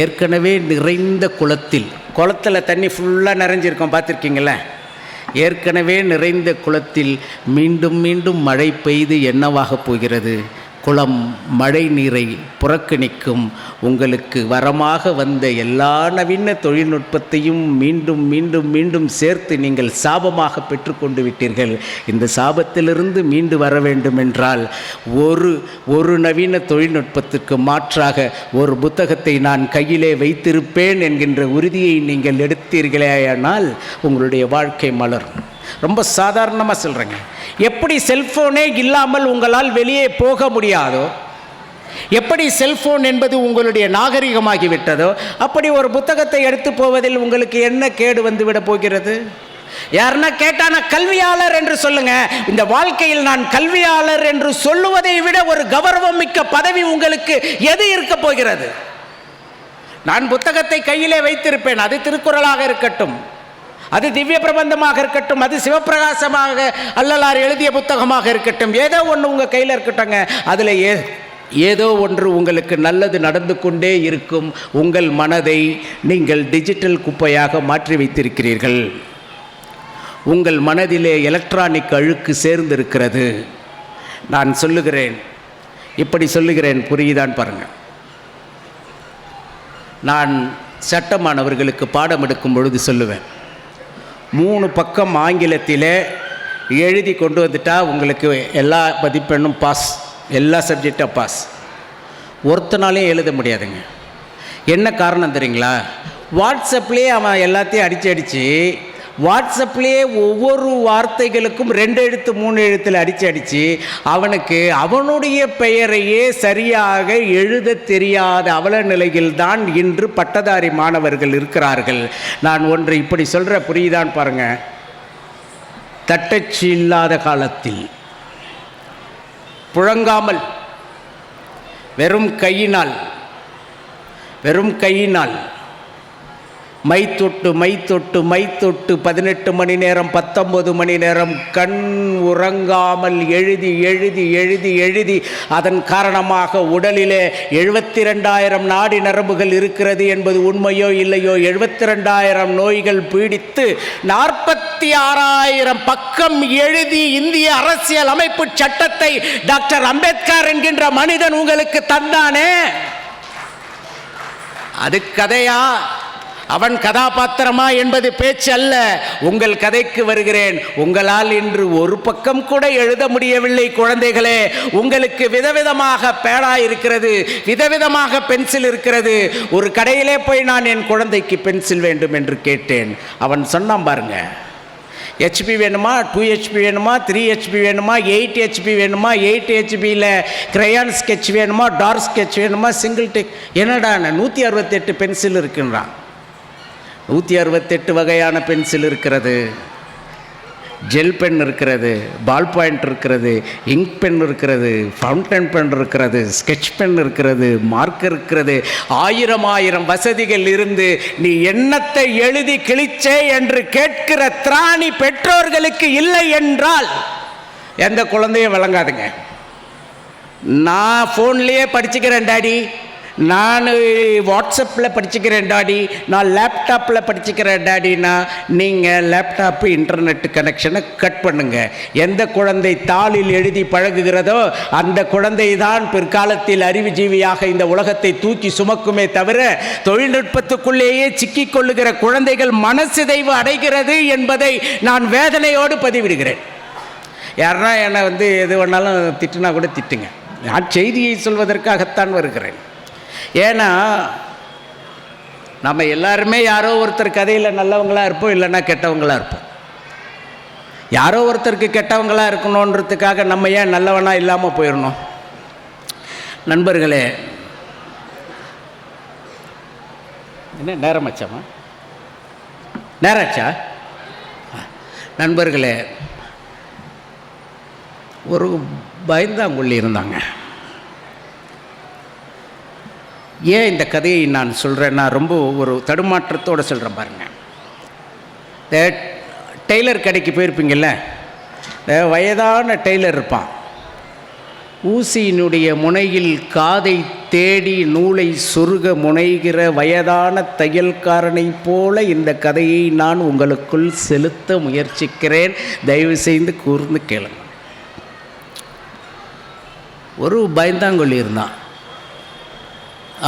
ஏற்கனவே நிறைந்த குளத்தில் தண்ணி ஃபுல்லாக நிறைஞ்சிருக்கோம், பார்த்துருக்கீங்களே? ஏற்கனவே நிறைந்த குளத்தில் மீண்டும் மீண்டும் மழை பெய்து என்னவாக போகிறது? குளம் மழை நீரை புறக்கணிக்கும். உங்களுக்கு வரமாக வந்த எல்லா நவீன தொழில்நுட்பத்தையும் மீண்டும் மீண்டும் மீண்டும் சேர்த்து நீங்கள் சாபமாக பெற்றுக்கொண்டு விட்டீர்கள். இந்த சாபத்திலிருந்து மீண்டு வர வேண்டும் என்றால் ஒரு நவீன தொழில்நுட்பத்திற்கு மாற்றாக ஒரு புத்தகத்தை நான் கையிலே வைத்திருப்பேன் என்கின்ற உறுதியை நீங்கள் எடுத்தீர்களேயானால் உங்களுடைய வாழ்க்கை மலரும். ரொம்ப சாதாரணமாக சொல்கிறேங்க. எப்படி செல்ஃபோனே இல்லாமல் உங்களால் வெளியே போக முடியாதோ, எப்படி செல்ஃபோன் என்பது உங்களுடைய நாகரிகமாகிவிட்டதோ, அப்படி ஒரு புத்தகத்தை எடுத்து போவதில் உங்களுக்கு என்ன கேடு வந்துவிட போகிறது? யாருன்னா கேட்டான கல்வியாளர் என்று சொல்லுங்க. இந்த வாழ்க்கையில் நான் கல்வியாளர் என்று சொல்லுவதை விட ஒரு கௌரவம் மிக்க பதவி உங்களுக்கு எது இருக்க போகிறது? நான் புத்தகத்தை கையிலே வைத்திருப்பேன், அது திருக்குறளாக இருக்கட்டும், அது திவ்ய பிரபந்தமாக இருக்கட்டும், அது சிவப்பிரகாசமாக அல்லலார் எழுதிய புத்தகமாக இருக்கட்டும், ஏதோ ஒன்று உங்கள் கையில் இருக்கட்டும்ங்க. அதில் ஏதோ ஒன்று உங்களுக்கு நல்லது நடந்து கொண்டே இருக்கும். உங்கள் மனதை நீங்கள் டிஜிட்டல் குப்பையாக மாற்றி வைத்திருக்கிறீர்கள். உங்கள் மனதிலே எலக்ட்ரானிக் அழுக்கு சேர்ந்திருக்கிறது. நான் சொல்லுகிறேன், இப்படி சொல்லுகிறேன், புரியுதான் பாருங்கள். நான் சட்டமானவர்களுக்கு பாடம் எடுக்கும் பொழுது சொல்லுவேன், 3 பக்கம் ஆங்கிலத்தில் எழுதி கொண்டு வந்துட்டால் உங்களுக்கு எல்லா மதிப்பெண்ணும் பாஸ், எல்லா சப்ஜெக்டும் பாஸ். ஒருத்தனாலையும் எழுத முடியாதுங்க. என்ன காரணம் தெரியுங்களா? வாட்ஸ்அப்லேயே அவன் எல்லாத்தையும் அடித்து வாட்ஸ்அப்லேயே ஒவ்வொரு வார்த்தைகளுக்கும் 2 எழுத்து 3 எழுத்தில் அடித்து அவனுக்கு அவனுடைய பெயரையே சரியாக எழுத தெரியாத அவல நிலையில்தான் இன்று பட்டதாரி மாணவர்கள் இருக்கிறார்கள். நான் ஒன்று இப்படி சொல்கிற புரியுதான் பாருங்க. தட்டச்சு இல்லாத காலத்தில் புழங்காமல் வெறும் கையினால் மைத்தொட்டு 18 மணி நேரம் 19 மணி நேரம் கண் உறங்காமல் எழுதி அதன் காரணமாக உடலிலே 72,000 நாடி நரம்புகள் இருக்கிறது என்பது உண்மையோ இல்லையோ 72,000 நோய்கள் பீடித்து 46,000 பக்கம் எழுதி இந்திய அரசியல் அமைப்பு சட்டத்தை டாக்டர் அம்பேத்கர் என்கின்ற மனிதன் உங்களுக்கு தந்தானே, அது கதையா? அவன் கதாபாத்திரமா என்பது பேச்சு அல்ல. உங்கள் கதைக்கு வருகிறேன். உங்களால் இன்று ஒரு பக்கம் கூட எழுத முடியவில்லை குழந்தைகளே. உங்களுக்கு விதவிதமாக பேனா இருக்கிறது, விதவிதமாக பென்சில் இருக்கிறது. ஒரு கடையிலே போய் நான் என் குழந்தைக்கு பென்சில் வேண்டும் என்று கேட்டேன். அவன் சொன்னான் பாருங்க, HP வேணுமா, 2 HP வேணுமா, 3 HP வேணுமா, 8 HP வேணுமா, 8 HBயில் கிரையான் ஸ்கெட்ச் வேணுமா, டார்க் ஸ்கெட்ச் வேணுமா, சிங்கிள் டெக். என்னடா 168 பென்சில் இருக்குன்றான். 168 வகையான பென்சில் இருக்கிறது, ஜெல் பென் இருக்கிறது, பால் பாயிண்ட் இருக்கிறது, இங்க் பென் இருக்கிறது, ஃபவுண்டன் பென் இருக்கிறது, ஸ்கெட்ச் பென் இருக்கிறது, மார்க்கர் இருக்கிறது. 1000 வசதிகள் இருந்து நீ எண்ணத்தை எழுதி கிழிச்சே என்று கேட்கிற திராணி பெற்றோர்களுக்கு இல்லை என்றால் எந்த குழந்தையும் விளங்காதுங்க. நான் ஃபோன்லேயே படிச்சுக்கிறேன் டாடி, நான் வாட்ஸ்அப்பில் படிச்சுக்கிறேன் டாடி, நான் லேப்டாப்பில் படிச்சுக்கிறேன் டாடினா நீங்கள் லேப்டாப்பு இன்டர்நெட் கனெக்ஷனை கட் பண்ணுங்கள். எந்த குழந்தை தாளில் எழுதி பழகுகிறதோ அந்த குழந்தை தான் பிற்காலத்தில் அறிவுஜீவியாக இந்த உலகத்தை தூக்கி சுமக்குமே தவிர தொழில்நுட்பத்துக்குள்ளேயே சிக்கிக் கொள்ளுகிற குழந்தைகள் மனசிதைவு அடைகிறது என்பதை நான் வேதனையோடு பதிவிடுகிறேன். யாருன்னா என்னை எது வேணாலும் திட்டுனா கூட திட்டுங்க, நான் செய்தியை சொல்வதற்காகத்தான் வருகிறேன். ஏன்னா நம்ம எல்லாருமே யாரோ ஒருத்தர் கதையில் நல்லவங்களாக இருப்போம், இல்லைன்னா கெட்டவங்களாக இருப்போம். யாரோ ஒருத்தருக்கு கெட்டவங்களாக இருக்கணுன்றதுக்காக நம்ம ஏன் நல்லவனாக இல்லாமல் போயிடணும்? நண்பர்களே, என்ன நேரமாச்சாமா? நேராச்சா? நண்பர்களே, ஒரு பயந்தாங்குள்ளி இருந்தாங்க. ஏன் இந்த கதையை நான் சொல்கிறேன்னா, ரொம்ப ஒரு தடுமாற்றத்தோடு சொல்கிறேன் பாருங்கள். இந்த டெய்லர் கடைக்கு போயிருப்பீங்கள்ல, வயதான டெய்லர் இருப்பான். ஊசியினுடைய முனையில் காதை தேடி நூலை சொருக முனைகிற வயதான தையல்காரனை போல இந்த கதையை நான் உங்களுக்குள் செலுத்த முயற்சிக்கிறேன். தயவு செய்து கூர்ந்து கேளுங்க. ஒரு பயந்தாங்கொள்ளி இருந்தான்.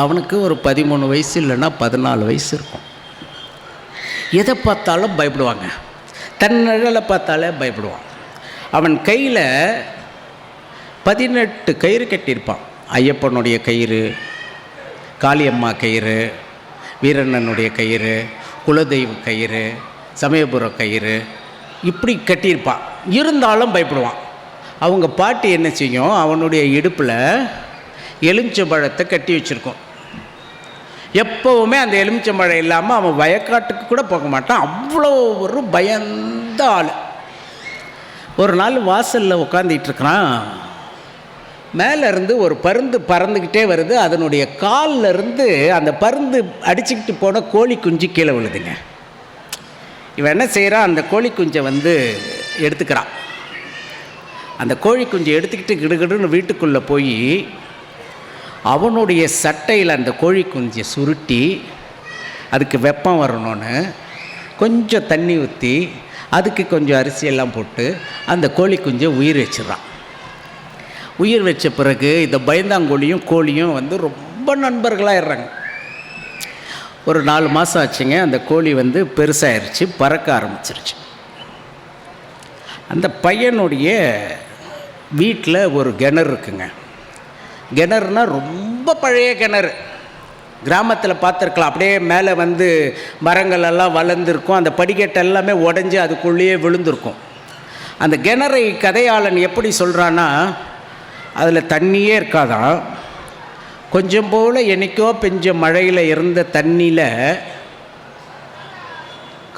அவனுக்கு ஒரு 13 வயசு இல்லைன்னா 14 வயசு இருக்கும். எதை பார்த்தாலும் பயப்படுவாங்க, தன் நிழலை பார்த்தாலே பயப்படுவான். அவன் கையில் 18 கயிறு கட்டியிருப்பான். ஐயப்பனுடைய கயிறு, காளியம்மா கயிறு, வீரண்ணனுடைய கயிறு, குலதெய்வ கயிறு, சமயபுர கயிறு, இப்படி கட்டியிருப்பான். இருந்தாலும் பயப்படுவான். அவங்க பாட்டி என்ன செய்யும், அவனுடைய இடுப்பில் எலுமிச்சம்பழத்தை கட்டி வச்சுருக்கோம். எப்போவுமே அந்த எலுமிச்சம்பழம் இல்லாமல் அவன் வயக்காட்டுக்கு கூட போக மாட்டான். அவ்வளோ ஒரு பயந்த ஆள். ஒரு நாள் வாசலில் உட்காந்துட்டுருக்கிறான். மேலேருந்து ஒரு பருந்து பறந்துக்கிட்டே வருது. அதனுடைய காலில் இருந்து அந்த பருந்து அடிச்சுக்கிட்டு போன கோழி குஞ்சு கீழே விழுதுங்க. இவன் என்ன செய்கிறான், அந்த கோழி குஞ்சை எடுத்துக்கிறான். அந்த கோழி குஞ்சை எடுத்துக்கிட்டு கிடுகிடுன்னு வீட்டுக்குள்ளே போய் அவனுடைய சட்டையில் அந்த கோழி குஞ்சை சுருட்டி, அதுக்கு வெப்பம் வரணும்னு கொஞ்சம் தண்ணி ஊற்றி அதுக்கு கொஞ்சம் அரிசியெல்லாம் போட்டு அந்த கோழி குஞ்சை உயிர் வச்சிடறான். உயிர் வச்ச பிறகு இந்த பயந்தாங்கோழியும் கோழியும் ரொம்ப நண்பர்களாகிடுறாங்க. ஒரு 4 மாதம் ஆச்சுங்க. அந்த கோழி பெருசாகிருச்சு, பறக்க ஆரம்பிச்சிருச்சு. அந்த பையனுடைய வீட்டில் ஒரு கிணறு இருக்குங்க. கிணறுனா ரொம்ப பழைய கிணறு. கிராமத்தில் பார்த்துருக்கலாம். அப்படியே மேலே மரங்கள் எல்லாம் வளர்ந்துருக்கும். அந்த படிக்கட்டு எல்லாமே உடஞ்சி அதுக்குள்ளேயே விழுந்திருக்கும். அந்த கிணறை கதையாளன் எப்படி சொல்கிறான்னா, அதில் தண்ணியே இருக்காதான். கொஞ்சம் போல் என்னைக்கோ பெஞ்ச மழையில் இருந்த தண்ணியில்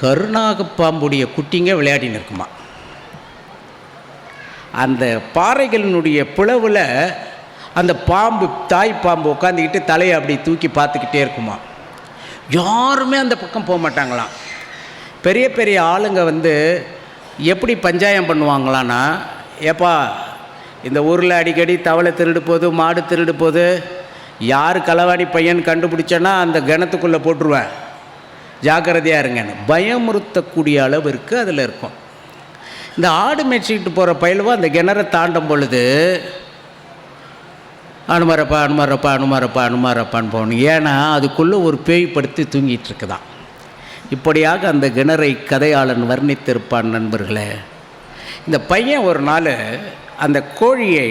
கருநாகப்பாம்புடைய குட்டிங்க விளையாடின்னு இருக்குமா. அந்த பாறைகளினுடைய பிளவில் அந்த பாம்பு, தாய் பாம்பு உட்காந்துக்கிட்டு தலையை அப்படி தூக்கி பார்த்துக்கிட்டே இருக்குமா. யாருமே அந்த பக்கம் போக மாட்டாங்களாம். பெரிய பெரிய ஆளுங்க வந்து எப்படி பஞ்சாயம் பண்ணுவாங்களான்னா, ஏப்பா இந்த ஊரில் அடிக்கடி தவளை திருடு போகுது, மாடு திருடு போகுது, யார் களவாடி பையன் கண்டுபிடிச்சேன்னா அந்த கிணத்துக்குள்ளே போட்டுருவேன், ஜாக்கிரதையாக இருங்கன்னு பயமுறுத்தக்கூடிய அளவிற்கு அதில் இருக்கும். இந்த ஆடு மேய்ச்சிக்கிட்டு போகிற பயிலுவா அந்த கிணறை தாண்டும் பொழுது அனுமாரப்பா அனுமாரப்பா அனுமாரப்பா அனுமாரப்பான்னு போகணும். ஏன்னா அதுக்குள்ளே ஒரு பேய் படுத்து தூங்கிட்டு இருக்குதான். இப்படியாக அந்த கிணறை கதையாளன் வர்ணித்திருப்பான். நண்பர்களே, இந்த பையன் ஒரு நாள் அந்த கோழியை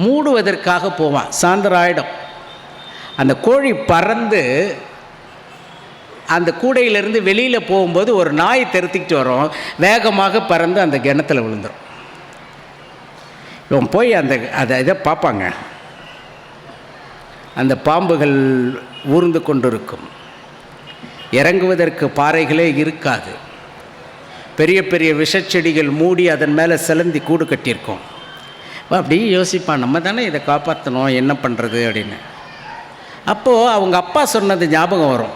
மூடுவதற்காக போவான். சாயந்தரம் ஆகிடும். அந்த கோழி பறந்து அந்த கூடையிலேருந்து வெளியில் போகும்போது ஒரு நாய் தெருத்திக்கிட்டு வரும், வேகமாக பறந்து அந்த கிணத்துல விழுந்துடும். இவன் போய் இதை பார்ப்பாங்க. அந்த பாம்புகள் ஊர்ந்து கொண்டிருக்கும், இறங்குவதற்கு பாறைகளே இருக்காது, பெரிய பெரிய விஷச்செடிகள் மூடி அதன் மேலே சிலந்தி கூடு கட்டியிருக்கோம். அப்படி யோசிப்பான், நம்ம தானே இதை காப்பாற்றணும், என்ன பண்ணுறது அப்படின்னு. அப்போது அவங்க அப்பா சொன்னது ஞாபகம் வரும்.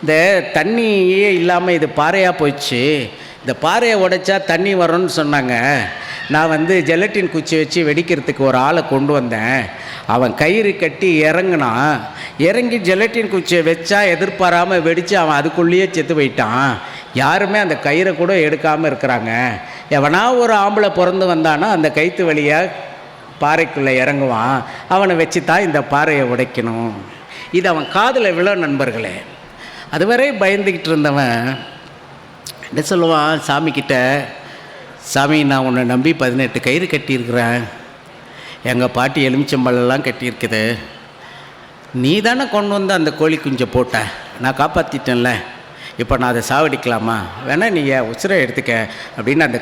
இந்த தண்ணியே இல்லாமல் இது பாறையாக போயிடுச்சு, இந்த பாறையை உடைச்சா தண்ணி வரும்னு சொன்னாங்க. நான் வந்து ஜெலட்டின் குச்சி வச்சு வெடிக்கிறதுக்கு ஒரு ஆளை கொண்டு வந்தேன். அவன் கயிறு கட்டி இறங்கினான். இறங்கி ஜெலட்டின் குச்சியை வச்சா எதிர்பாராமல் வெடித்து அவன் அதுக்குள்ளேயே செத்து போயிட்டான். யாருமே அந்த கயிறை கூட எடுக்காமல் இருக்கிறாங்க. எவனா ஒரு ஆம்பளை பிறந்து வந்தானா அந்த கயிற்று வழியாக பாறைக்குள்ளே இறங்குவான். அவனை வச்சு தான் இந்த பாறையை உடைக்கணும். இது அவன் காதில் விழ. நண்பர்களே, அதுவரை பயந்துக்கிட்டு இருந்தவன் என்ன சொல்லுவான் சாமிக்கிட்ட, சாமி நான் உன்னை நம்பி 18 கயிறு கட்டியிருக்கிறேன், எங்கள் பாட்டி எலுமிச்சம்பழம்லாம் கட்டியிருக்குது, நீ தானே கொண்டு வந்து அந்த கோழி குஞ்சை போட்ட, நான் காப்பாற்றிட்டேன்ல, இப்போ நான் அதை சாவடிக்கலாமா, வேணா நீ உசுரை எடுத்துக்க அப்படின்னு அந்த